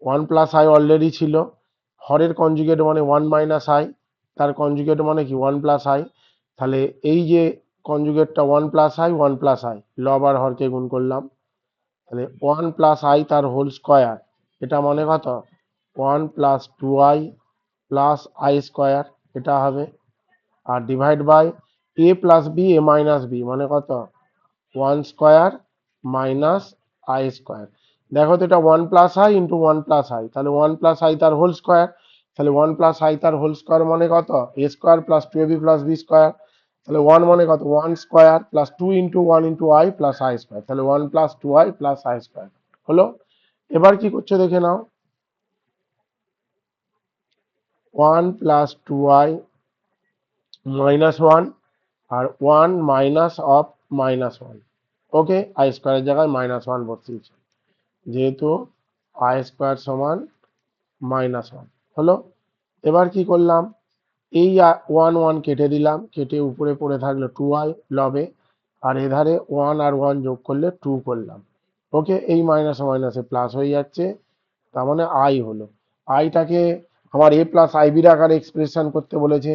1 প্লাস আই অলরেডি ছিল, হরের কনজুগেট মানে 1 মাইনাস আই, তার কনজুগেট মানে কি 1 প্লাস আই, তাহলে এই যে কনজুগেটটা 1 প্লাস আই 1 প্লাস আই, লব আর হরকে গুণ করলাম, তাহলে 1 প্লাস আই তার হোল স্কোয়ার, এটা মানে কত 1 plus 2i plus I square, এটা হবে, আর divide by A plus B A minus B মানে কত 1 স্কোয়ার মাইনাস আই স্কোয়ার। দেখো তো এটা 1 plus I into 1 plus I, তাহলে 1 প্লাস আই তার হোল স্কোয়ার, তাহলে 1 প্লাস আই তার হোল স্কোয়ার মানে কত A square plus 2ab plus B square, তাহলে 1 মানে কত 1 square plus 2 into 1 into I plus I square, তাহলে 1 plus 2i plus I square হলো। এবার কি করছো দেখে নাও, 1 প্লাস 2i মাইনাস 1, আর 1 মাইনাস অফ -1, ওকে, আই স্কোয়ারের জায়গায় -1 বসিয়েছি, যেহেতু আই স্কোয়ার সমান -1 হলো। এবার কি করলাম, এই 1 1 কেটে দিলাম, কেটে উপরে পড়ে থাকলো 2i লবে, আর এধারে 1 আর 1 যোগ করলে 2 করলাম। ওকে, এই মাইনাসে মাইনাসে প্লাস হয়ে যাচ্ছে, তার মানে আই হলো, আইটাকে আমার এ প্লাস আইবির আকারে এক্সপ্রেশন করতে বলেছে,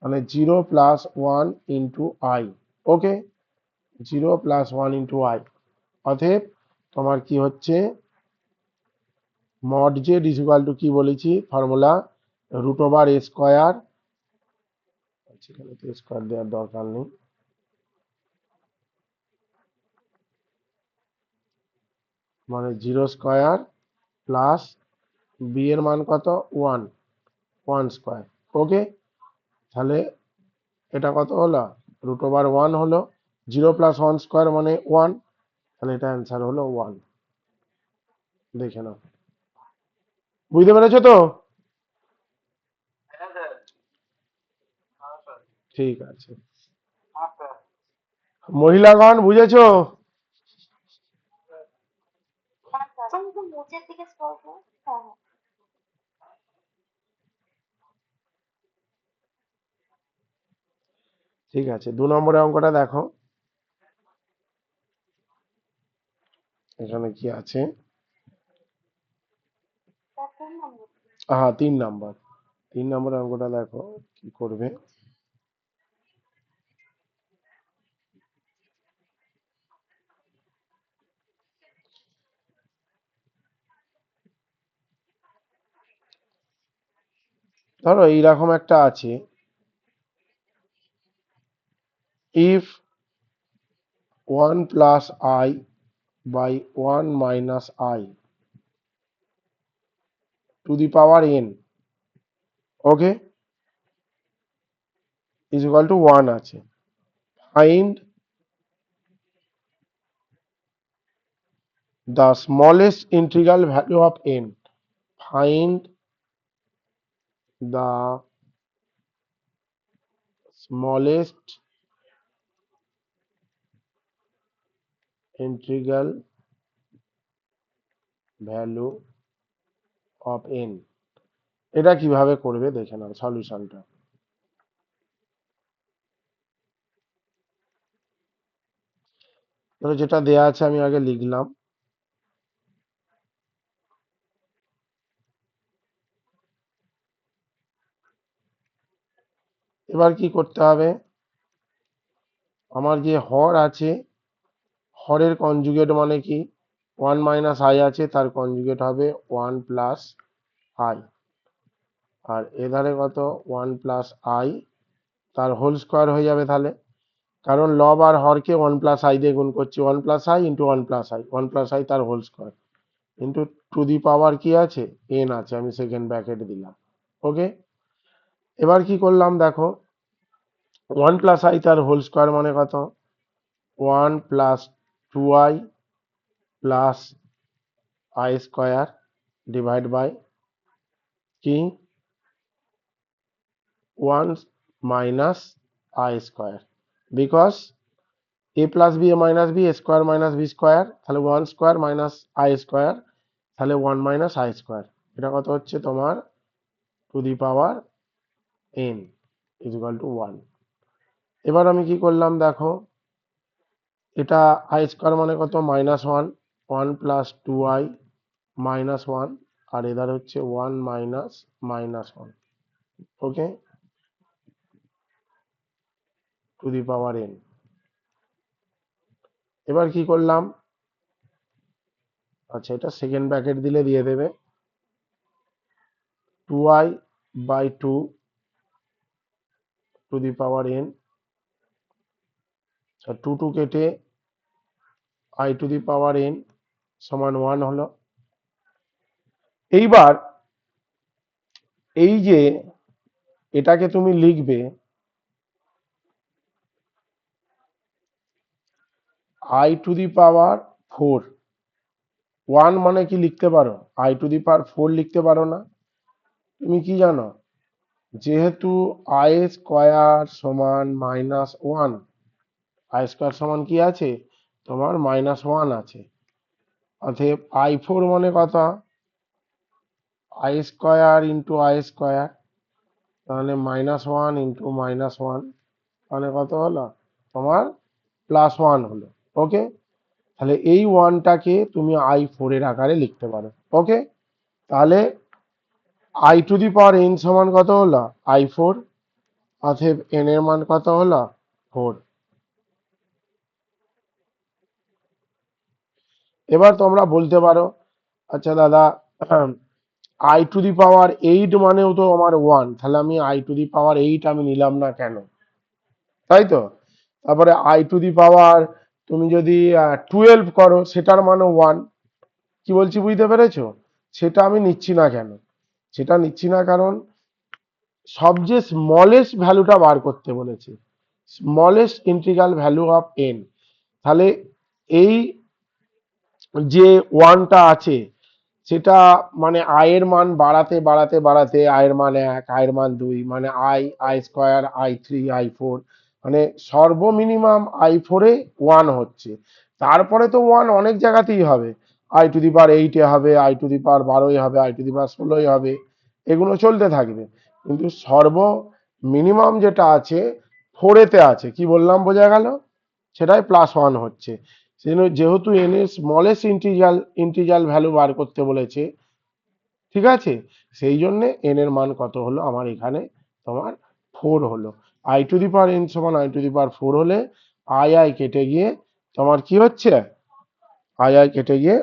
মানে 0 plus 1 into I. Okay, 0 plus 1 into I, অতএব তোমার কি হচ্ছে, mod Z is equal two কি বলেছি ফর্মুলা, √a স্কোয়ার, সেখানে তো স্কোয়ার দেওয়ার দরকার নেই, মানে 0 স্কোয়ার প্লাস বি এর মান কত 1 1 স্কোয়ার। ওকে, তাহলে এটা কত হলো, √1 হলো, 0 প্লাস 1 স্কোয়ার মানে 1, তাহলে এটা অ্যান্সার হলো 1। দেখে নাও, বুঝতে পেরেছো তো? ঠিক আছে, মহিলাগণ বুঝেছো? হ্যাঁ স্যার, তুমি একটু নিচের দিকে স্ক্রল করো। হ্যাঁ হ্যাঁ। ঠিক আছে, 2 নম্বরের অঙ্কটা দেখো, এখানে কি আছে, স্যার, তুমি না হ্যাঁ 3 নাম্বার, 3 নম্বর অঙ্কটা দেখো কি করবে। ধরো এইরকম একটা আছে, if 1 + i/1 - i⁴ okay is equal to 1 আছে, find the smallest integral value of n, find the smallest integral value of n। এটা কিভাবে করবে দেখে নাও সলিউশনটা। ধরো যেটা দেয়া আছে আমি আগে লিখলাম, এবার কি করতে হবে, আমার যে হর আছে, হরের কনজুগেট মানে কি, 1 - i আছে, তার কনজুগেট হবে 1 + i, আর এধারে কত 1 + i, তার হোল স্কোয়ার হয়ে যাবে তাহলে, কারণ লব আর হরকে 1 + i দিয়ে গুণ করছি, 1 + i ইন্টু 1 + i, 1 + i তার whole square into to the power কি আছে n আছে, আমি সেকেন্ড ব্র্যাকেট দিলাম। ওকে, এবার কি করলাম দেখো, 1 + i তার হোল স্কোয়ার মানে কত, 1 + 2i + i² ডিভাইড বাই কি 1 - i², because a + b a - b a² - b², তাহলে 1² - i², তাহলে 1 - i², এটা কত হচ্ছে তোমার two the power n is equal to 1। এবার আমি কি করলাম দেখো, এটা i² মানে কত -1, 1 + 2i -1, আর এধার হচ্ছে 1 - -1, ওকে টু দি পাওয়ার n। এবার কি করলাম, আচ্ছা এটা সেকেন্ড ব্র্যাকেট দিলে দিয়ে দেবে 2i/2 two the power n, আর 2 কেটে i two the power n সমান 1 হলো। এইবার এই যে এটাকে তুমি লিখবে i টু দি পাওয়ার 4, 1 মানে কি লিখতে পারো, i টু দি পাওয়ার 4 লিখতে পারো না, তুমি কি জানো, যেহেতু i² সমান -1, i² সমান কি আছে তোমার -1 আছে, অতএব i4 মানে কত, i² ইন্টু i², তাহলে -1 ইন্টু -1 মানে কত হলো তোমার +1 হলো। ওকে, তাহলে এই 1টাকে তুমি i4 এর আকারে লিখতে পারো। ওকে, তাহলে i two the power n সমান কত হলো i4, অতএব n এর মান কত হলো 4। এবার তোমরা বলতে পারো, আচ্ছা দাদা i টু দি পাওয়ার 8 মানেও তো আমার 1, তাহলে আমি i টু দি পাওয়ার 8 আমি নিলাম না কেন, তাই তো। তারপরে i টু দি পাওয়ার তুমি যদি 12 করো সেটার মানও 1, কি বলছি বুঝতে পেরেছো, সেটা আমি নিচ্ছি না কেন, সেটা নিচ্ছি না কারণ সবচেয়ে স্মলেস্ট ভ্যালুটা বার করতে বলেছে, smallest integral value of n। তাহলে এই যে 1টা আছে সেটা মানে i এর মান বাড়াতে বাড়াতে বাড়াতে i এর মান 1, i এর মান 2, মানে i² i3 i4, মানে সর্বমিনিমাম i4 এ 1 হচ্ছে, তারপরে তো 1 অনেক জায়গাতেই হবে, i টু দি পাওয়ার 8 এ হবে, i টু দি পাওয়ার 12 এ হবে, i টু দি পাওয়ার 16 এ হবে, এগুলো চলতে থাকবে, কিন্তু সর্বমিনিমাম যেটা আছে 4 এতে আছে, কি বললাম বোঝা গেল, সেটাই +1 হচ্ছে। যেহেতু n এর স্মলেস্ট ইন্টিগ্রাল ভ্যালু বার করতে বলেছে, ঠিক আছে, সেই জন্য এন এর মান কত হলো আমার এখানে তোমার 4 হলো। I two the power N সমান আই টু দি পাওয়ার 4 হলে আই আই কেটে গিয়ে তোমার কি হচ্ছে, আই আই কেটে গিয়ে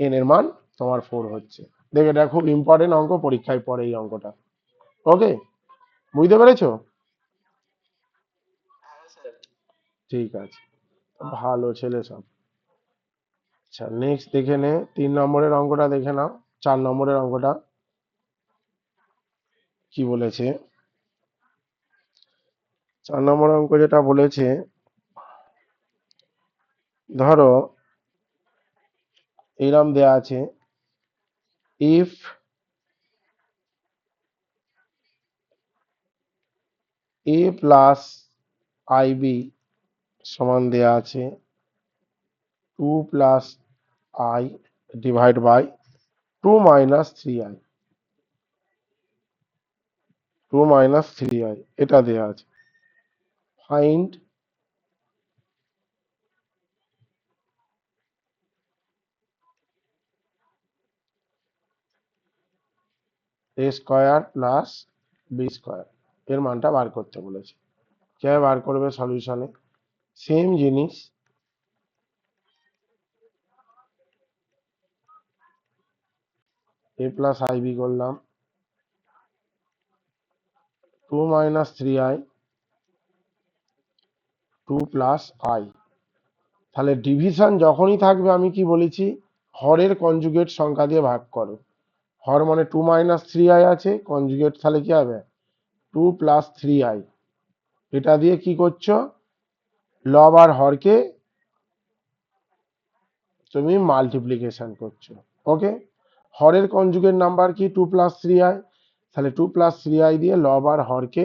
এন এর মান তোমার 4 হচ্ছে। দেখে এটা খুব ইম্পর্টেন্ট অঙ্ক, পরীক্ষায় পড়ে এই অঙ্কটা। ওকে, বুঝতে পেরেছো? ঠিক আছে, ভালো ছেলে সব। আচ্ছা নেক্সট দেখে নে, 3 নম্বরের অঙ্কটা দেখে নাও। 4 নম্বরের অঙ্কটা কি বলেছে? 4 নম্বর অঙ্ক যেটা বলেছে, ধরো এইরকম দেয়া আছে, if A plus I B সমান দেয়া আছে 2 plus I divide by 2 minus 3i, 2 minus 3i এটা দেয়া আছে। Find A square plus B square, এর মানটা বার করতে বলেছে। কিভাবে বার করবে সলিউশনে? সেম জিনিস, এ প্লাস আই বি করলাম, 2 মাইনাস 3i 2 প্লাস আই। তাহলে ডিভিশন যখনই থাকবে আমি কি বলেছি, হরের কনজুগেট সংখ্যা দিয়ে ভাগ করো। হর মানে 2 মাইনাস 3i আছে, কনজুগেট তাহলে কি হবে 2 প্লাস 3i। এটা দিয়ে কি করছো, লব আর হরকে তুমি মাল্টিপ্লিকেশন করছো। ওকে, হরের কনজুগেট নাম্বার কি 2 প্লাস 3i, তাহলে 2 প্লাস 3i দিয়ে লব আর হরকে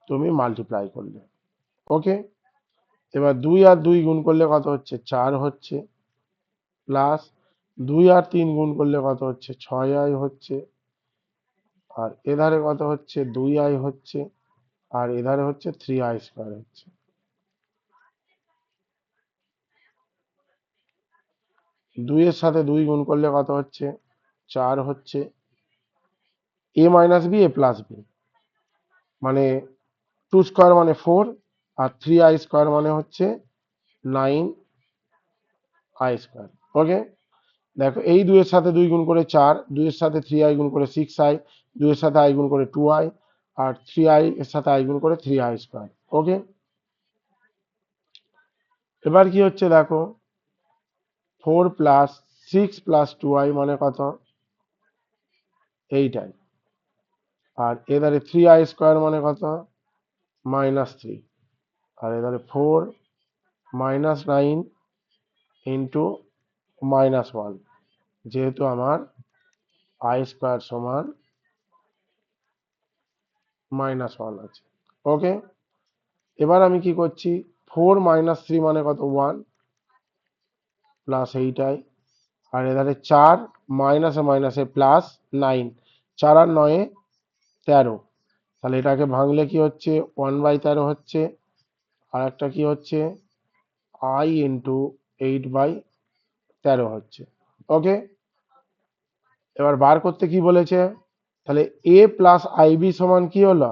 তুমি মাল্টিপ্লাই করলে। ওকে, এবার 2 আর 2 গুণ করলে কত হচ্ছে 4 হচ্ছে, প্লাস 2 আর 3 গুণ করলে কত হচ্ছে 6i হচ্ছে, আর এধারে কত হচ্ছে 2i হচ্ছে, আর এধারে হচ্ছে 3i স্কোয়ার হচ্ছে। 2 এর সাথে 2 গুণ করলে কত হচ্ছে 4 হচ্ছে, এ minus B A plus B মানে 2 স্কোয়ার মানে 4, আর 3i স্কোয়ার মানে হচ্ছে 9i স্কোয়ার। ওকে, দেখো এই 2 এর সাথে 2 গুণ করে 4, 2 এর সাথে 3i গুণ করে 6i, 2 এর সাথে i গুণ করে 2i, আর 3i এর সাথে i গুণ করে 3i স্কোয়ার। ওকে, এবার কি হচ্ছে দেখো, 4 প্লাস 6 প্লাস 2i মানে কত 8i, আর এধারে 3i স্কোয়ার মানে কত -3, আর এধারে 4 মাইনাস 9 ইন্টু -1, যেহেতু আমার i স্কোয়ার সমান -1 আছে। ওকে, এবার আমি কি করছি, 4 মাইনাস 3 মানে কত 1 প্লাস 8i, আর এধারে 4 মাইনাসে মাইনাসে প্লাস 9, 4 আর 9 13, তাহলে এটাকে ভাঙলে কি হচ্ছে 1/13 হচ্ছে, আর একটা কি হচ্ছে i ইন্টু 8/13 হচ্ছে। ওকে, এবার বার করতে কি বলেছে, তাহলে a প্লাস আইবি সমান কি হলো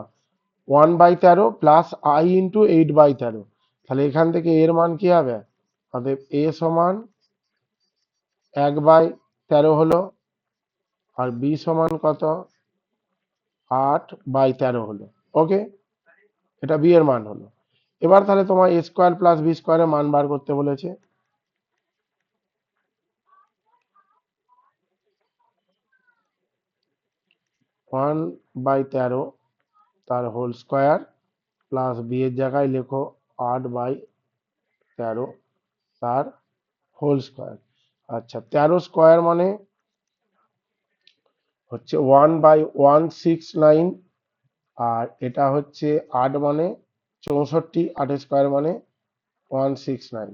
1/13 প্লাস i ইন্টু 8/13, তাহলে এখান থেকে এর মান কি হবে, অতএব a সমান 1/13 হলো, আর b সমান কত 8/13 হলো। ওকে, এটা b এর মান হলো। এবার তাহলে তোমার a স্কোয়ার প্লাস বি স্কোয়ারের মান বার করতে বলেছে। 1/13 তার হোল স্কোয়ার প্লাস বি এর জায়গায় লেখো 8/13 তার হোল স্কোয়ার। আচ্ছা 13 স্কোয়ার মানে হচ্ছে 1/169, আর এটা হচ্ছে 8 মানে 64, 8 স্কোয়ার মানে 169।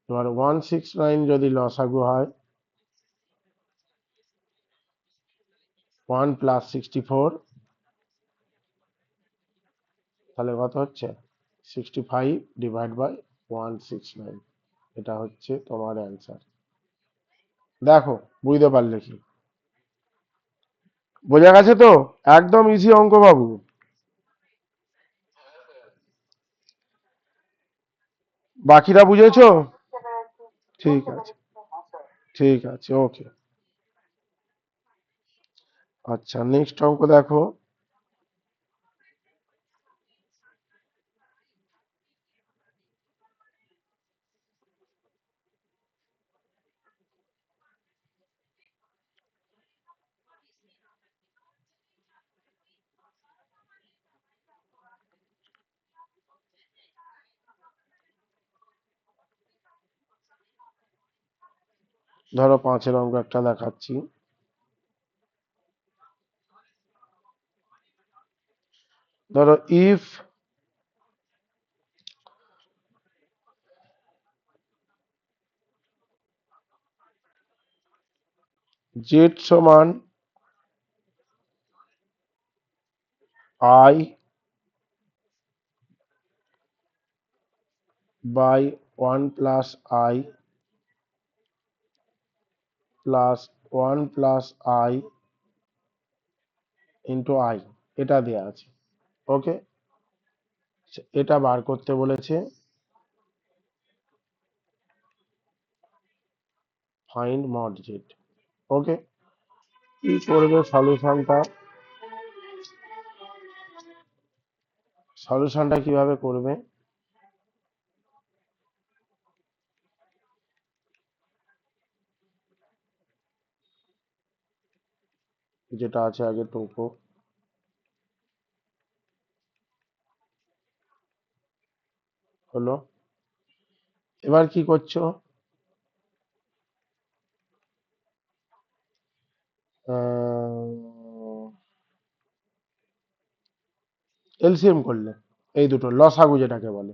এবার 169 যদি লসাগু হয় 1 প্লাস 64, তাহলে কত হচ্ছে 65 ডিভাইড বাই 169, এটা হচ্ছে তোমার অ্যান্সার। দেখো বুঝতে পারলে কি, বোঝা গেছে তো? একদম ইজি অঙ্ক বাবু। বাকিরা বুঝেছো? হ্যাঁ বুঝতে পেরেছি। ঠিক বুঝতে আছে, পেরেছি হ্যাঁ স্যার। ঠিক আছে, ওকে। আচ্ছা, নেক্সট অঙ্ক দেখো। ধরো 5-এর অঙ্ক একটা দেখাচ্ছি। ধরো ইফ জেড সমান I by 1 + i plus 1 + i into I, এটা দেওয়া আছে। ওকে, এটা বার করতে বলেছে। Find mod Z. ওকে, কি করবে সলিউশনটা? সলিউশনটা কিভাবে করবে? যেটা আছে আগে টোপো হলো। এবার কি করছো? এলসিএম করলে এই দুটো লসাগু যেটাকে বলে,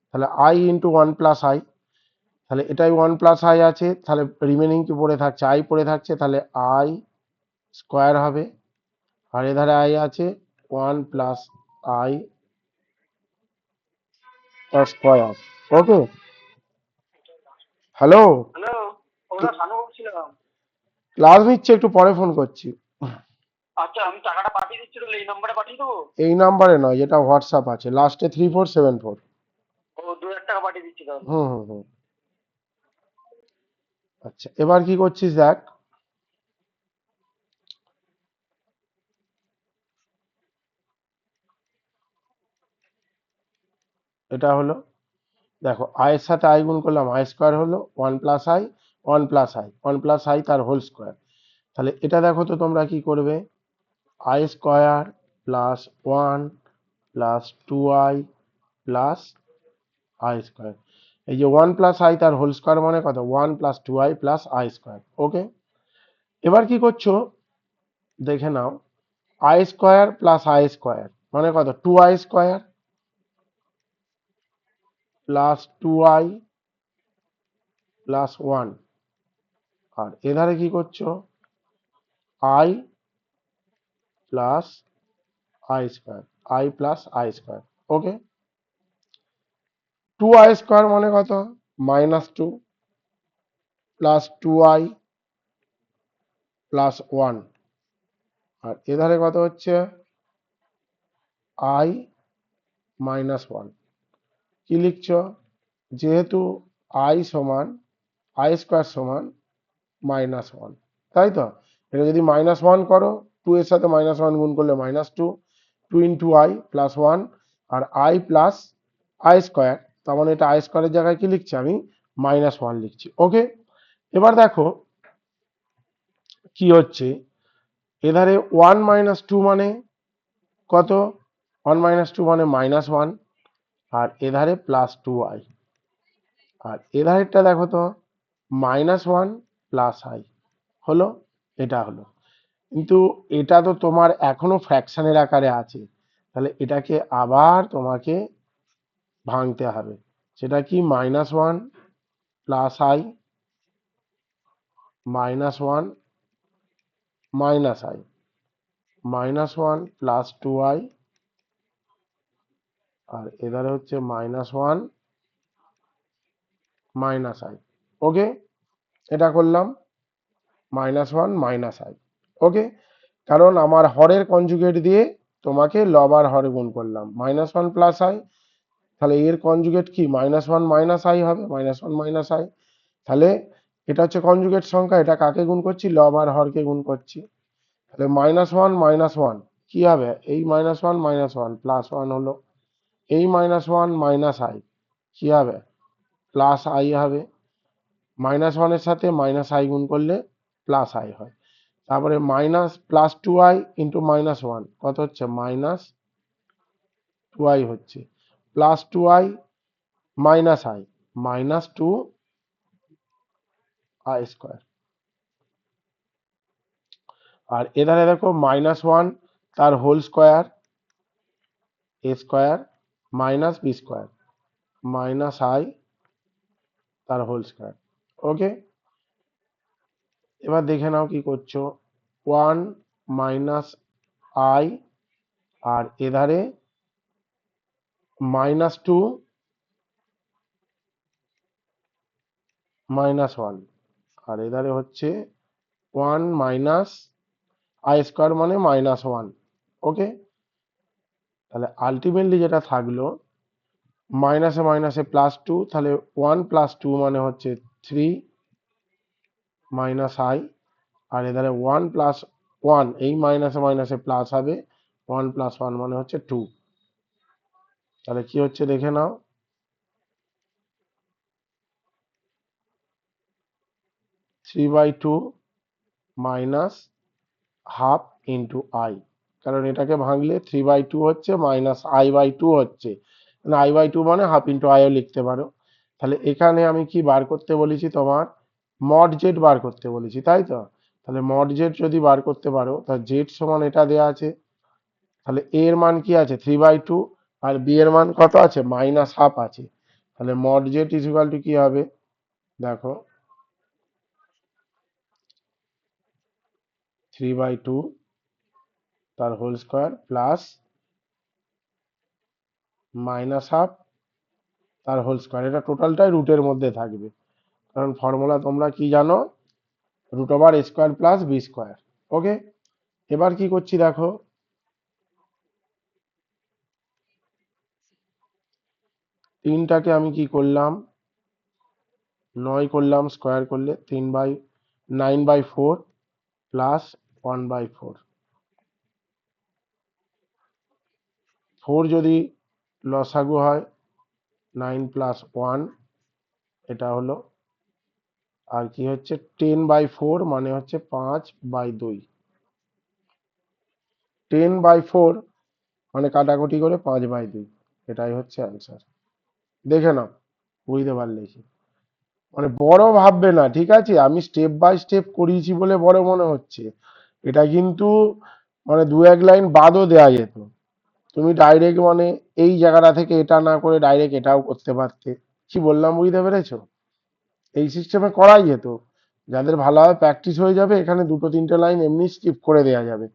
তাহলে আই ইন্টু 1 + i, তাহলে এটাই 1 + i আছে, তাহলে রিমেনিং কি পড়ে থাকছে? আই পড়ে থাকছে, তাহলে আই স্কোয়ার হবে। আর এধারে আই আছে 1 + i square. Okay, hello, hello, ওরা শানু বলছিলাম। ক্লাস নিচ্ছে, একটু পরে ফোন করছি। আচ্ছা আমি টাকাটা পাঠিয়ে দিচ্ছি, তাহলে এই নাম্বারে পাঠিয়ে দেবো। এই নাম্বারে নয়, যেটা হোয়াটসঅ্যাপ আছে লাস্টে 3474। ও 2,000 টাকা পাঠিয়ে দিচ্ছি তাহলে। হুম হুম হুম। আচ্ছা, এবার কি করছিস দেখ। এটা হলো, দেখো আই এর সাথে আই গুণ করলাম, আই স্কোয়ার হলো 1 + i, 1 + i, 1 + i তার হোল স্কোয়ার। তাহলে এটা দেখো তো তোমরা কি করবে? I square plus 1 + 2i plus I square. এই যে 1 + i তার হোল স্কোয়ার মানে কত? 1 + 2i plus I square. Okay, এবার কি করছো দেখে নাও। I square plus I square মানে কত? 2i² plus 2i plus 1। আর এধারে কি করছো? I plus I square, I plus I square. Okay, 2i² মানে কত? -2 প্লাস 2i প্লাস 1। আর এধারে কত হচ্ছে? i -1। কি লিখছো? যেহেতু i সমান i² সমান -1, তাই তো? এটা যদি -1 করো, 2 এর সাথে -1 গুণ করলে -2, 2 ইন্টু আই প্লাস 1, আর i প্লাস আই স্কোয়ার, তার মানে এটা আই স্কোয়ারের জায়গায় কি লিখছি আমি? -1 লিখছি। ওকে, এবার দেখো কি হচ্ছে। এধারে 1 - 2 মানে কত? 1 - 2 মানে -1, আর এধারে +2i। আর এধারেরটা দেখো তো, -1 প্লাস i হলো, এটা হলো। কিন্তু এটা তো তোমার এখনো ফ্র্যাকশনের আকারে আছে, তাহলে এটাকে আবার তোমাকে ভাঙতে হবে। সেটা কি? -1 plus i, -1 minus i, -1 plus 2i, আর এধারে হচ্ছে -1 মাইনাস i। ওকে, এটা করলাম -1 - i। ওকে, কারণ আমার হরের কনজুগেট দিয়ে তোমাকে লব আর হরে গুণ করলাম, -1 প্লাস আই, তাহলে এর কনজুগেট কি -1 মাইনাস আই হবে, -1 মাইনাস আই। তাহলে এটা হচ্ছে কনজুগেট সংখ্যা, এটা কাকে গুণ করছি, লব আর হরকে গুণ করছি। তাহলে -1 কি হবে, এই -1 প্লাস 1 হলো, এই -1 মাইনাস আই কি হবে, প্লাস আই হবে। -1 এর সাথে মাইনাস আই গুণ করলে প্লাস আই হয়। তারপরে মাইনাস প্লাস 2i ইন্টু -1 কত হচ্ছে, -2i হচ্ছে, plus 2i minus I, -2i square. আর এধারে দেখো -1 তার whole square, A square minus B square minus I তার হোল স্কোয়ার। ওকে, এবার দেখে নাও কি করছো, 1 মাইনাস আই, আর এধারে -2 -1, আর এধারে হচ্ছে 1 মাইনাস আই স্কোয়ার মানে -1। ওকে, তাহলে আলটিমেটলি যেটা থাকলো, মাইনাসে মাইনাসে +2, তাহলে 1 + 2 মানে হচ্ছে 3 মাইনাস আই, আর এধারে 1 + 1, এই মাইনাসে মাইনাসে প্লাস হবে, 1 + 1 মানে হচ্ছে 2। তাহলে কি হচ্ছে দেখে নাও, 3/2 মাইনাস হাফ ইন্টু আই, কারণ এটাকে ভাঙলে 3/2 হচ্ছে -i/2 হচ্ছে, i/2 মানে হাফ ইন্টু আইও লিখতে পারো। তাহলে এখানে আমি কি বার করতে বলেছি, তোমার মড জেড বার করতে বলেছি, তাই তো। তাহলে মড জেড যদি বার করতে পারো, তাহলে জেড সমান এটা দেয়া আছে, তাহলে এ এর মান কি আছে 3/2, আর বি এর মান কত আছে, -হাফ আছে। তাহলে mod Z is equal two কি হবে, দেখো 3/2 তার হোল স্কোয়ার প্লাস -হাফ তার হোল স্কোয়ার, এটা টোটালটাই রুটের মধ্যে থাকবে, কারণ ফর্মুলা তোমরা কি জানো, √a² প্লাস b²। ওকে, এবার কি করছি দেখো, 3টাকে আমি কি করলাম, 9 করলাম, স্কোয়ার করলে 9/4 প্লাস 1/4, 4 যদি লসাগু হয় 9 + 1 এটা হলো, আর কি হচ্ছে 10/4 মানে হচ্ছে 5/2, 10/4 মানে কাটাকুটি করে 5/2, এটাই হচ্ছে অ্যান্সার। দেখে নাও, বুঝতে পারলে কি, মানে বড় ভাববে না, ঠিক আছে, আমি স্টেপ বাই স্টেপ করিয়েছি বলে বড় মনে হচ্ছে, এটা কিন্তু মানে 2-1 লাইন বাদও দেয়া যেত, তুমি ডাইরেক্ট মানে এই জায়গাটা থেকে এটা না করে ডাইরেক্ট এটাও করতে পারতে। কি বললাম বুঝতে পেরেছো, এই সিস্টেমে করাই যেত, যাদের ভালোভাবে প্র্যাকটিস হয়ে যাবে এখানে 2-3টে লাইন এমনি স্কিপ করে দেওয়া যাবে,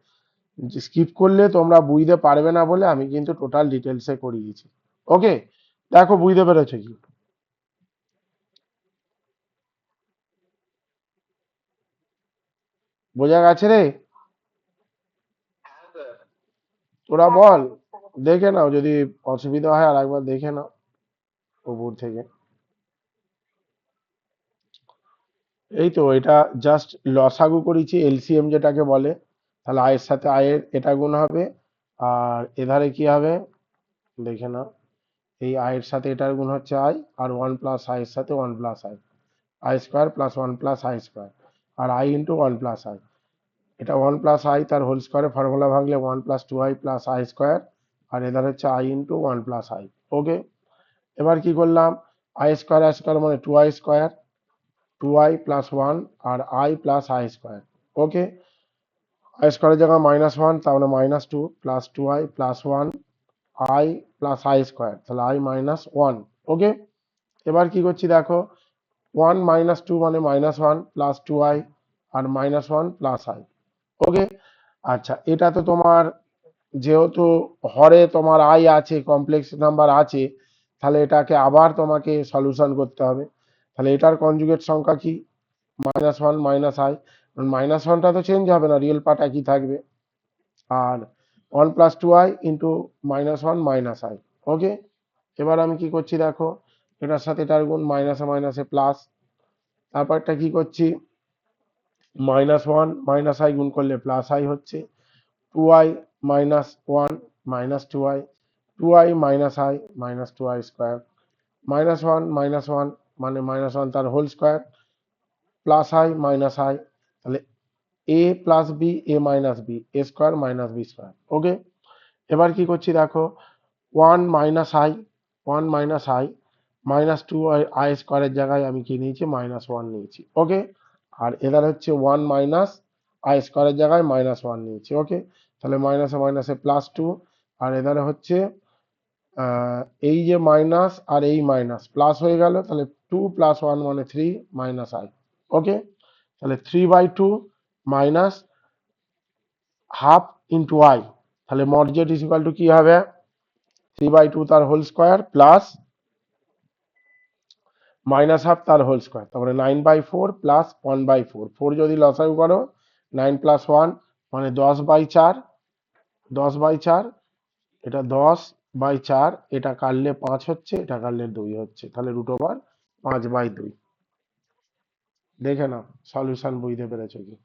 স্কিপ করলে তোমরা বুঝতে পারবে না বলে আমি কিন্তু টোটাল ডিটেলসে করিয়েছি। ওকে, দেখো বুঝতে পেরেছো কি, বোঝা গেছে রে, তোরা হ্যাঁ বল, স্যার বুঝতে পেরেছি। দেখে নাও যদি অসুবিধা হয় আর একবার দেখে নাও উপর থেকে। এই তো এটা জাস্ট লসাগু করেছি, এলসিএম যেটাকে বলে, তাহলে আয়ের সাথে আয়ের এটা গুণ হবে, আর এধারে কি হবে দেখে নাও, এই আয়ের সাথে এটার গুণ হচ্ছে আই, আর 1 + আয়ের সাথে 1 + আই, i² + 1 + i², আর i ইন্টু 1 + আই, এটা 1 + আই তার হোল স্কোয়ারে ফর্মুলা ভাঙলে 1 + 2i + i², আর এধারে হচ্ছে i ইন্টু 1 + আই। ওকে, এবার কি করলাম, i² মানে 2i², 2i + 1 আর i + i²। ওকে, i² জায়গায় -1 তাহলে -2 + 2i + 1 i + i², তাহলে i -1। ওকে, এবার কি করছি দেখো, 1 - 2 মানে -1 + 2i আর -1 + i। ওকে, আচ্ছা এটা তো তোমার যেহেতু হরে তোমার আই আছে, কমপ্লেক্স নাম্বার আছে, তাহলে এটাকে আবার তোমাকে সলিউশন করতে হবে। তাহলে এটার কনজুগেট সংখ্যা কি, -1 - i, -1টা তো চেঞ্জ হবে না, রিয়েল পার্ট একই থাকবে। আর 1 + 2i ইন্টু -1 -i। ওকে, এবার আমি কি করছি দেখো, এটার সাথে এটার গুণ, মাইনাসে মাইনাসে প্লাস, তারপরটা কি করছি, -1 -i গুণ করলে +i হচ্ছে, 2i -1 -2i, 2i -i -2i square, -1 -1 মানে -1 তার হোল স্কোয়ার, +i -i, তাহলে a plus B a minus B a square minus B square. Okay, এবার কি করছি দেখো, 1 -i 1 -i -2i স্কোয়ারের জায়গায় আমি কি নিয়েছি, -1 নিয়েছি। ওকে, আর এদের হচ্ছে 1 -i স্কোয়ারের জায়গায় -1 নিয়েছি। ওকে, তাহলে মাইনাসে মাইনাসে +2, আর এধারে হচ্ছে এই যে মাইনাস আর এই মাইনাস প্লাস হয়ে গেল, তাহলে 2 + 1 মানে 3 -i। ওকে, তাহলে 3/2 মাইনাস হাফ ইন্টু আই, তাহলে মড জেড ইকুয়াল টু কি হবে, 3/2 তার হোল স্কোয়ার প্লাস -হাফ তার হোল স্কোয়ার, তারপরে 9/4 প্লাস 1/4, 4 যদি লসাগু করো 9 + 1 মানে 10/4, 10/4, এটা 10/4, এটা কাটলে 5 হচ্ছে, এটা কাটলে 2 হচ্ছে, তাহলে √5/2। দেখে নাও সলিউশন বুঝতে পেরেছো কি।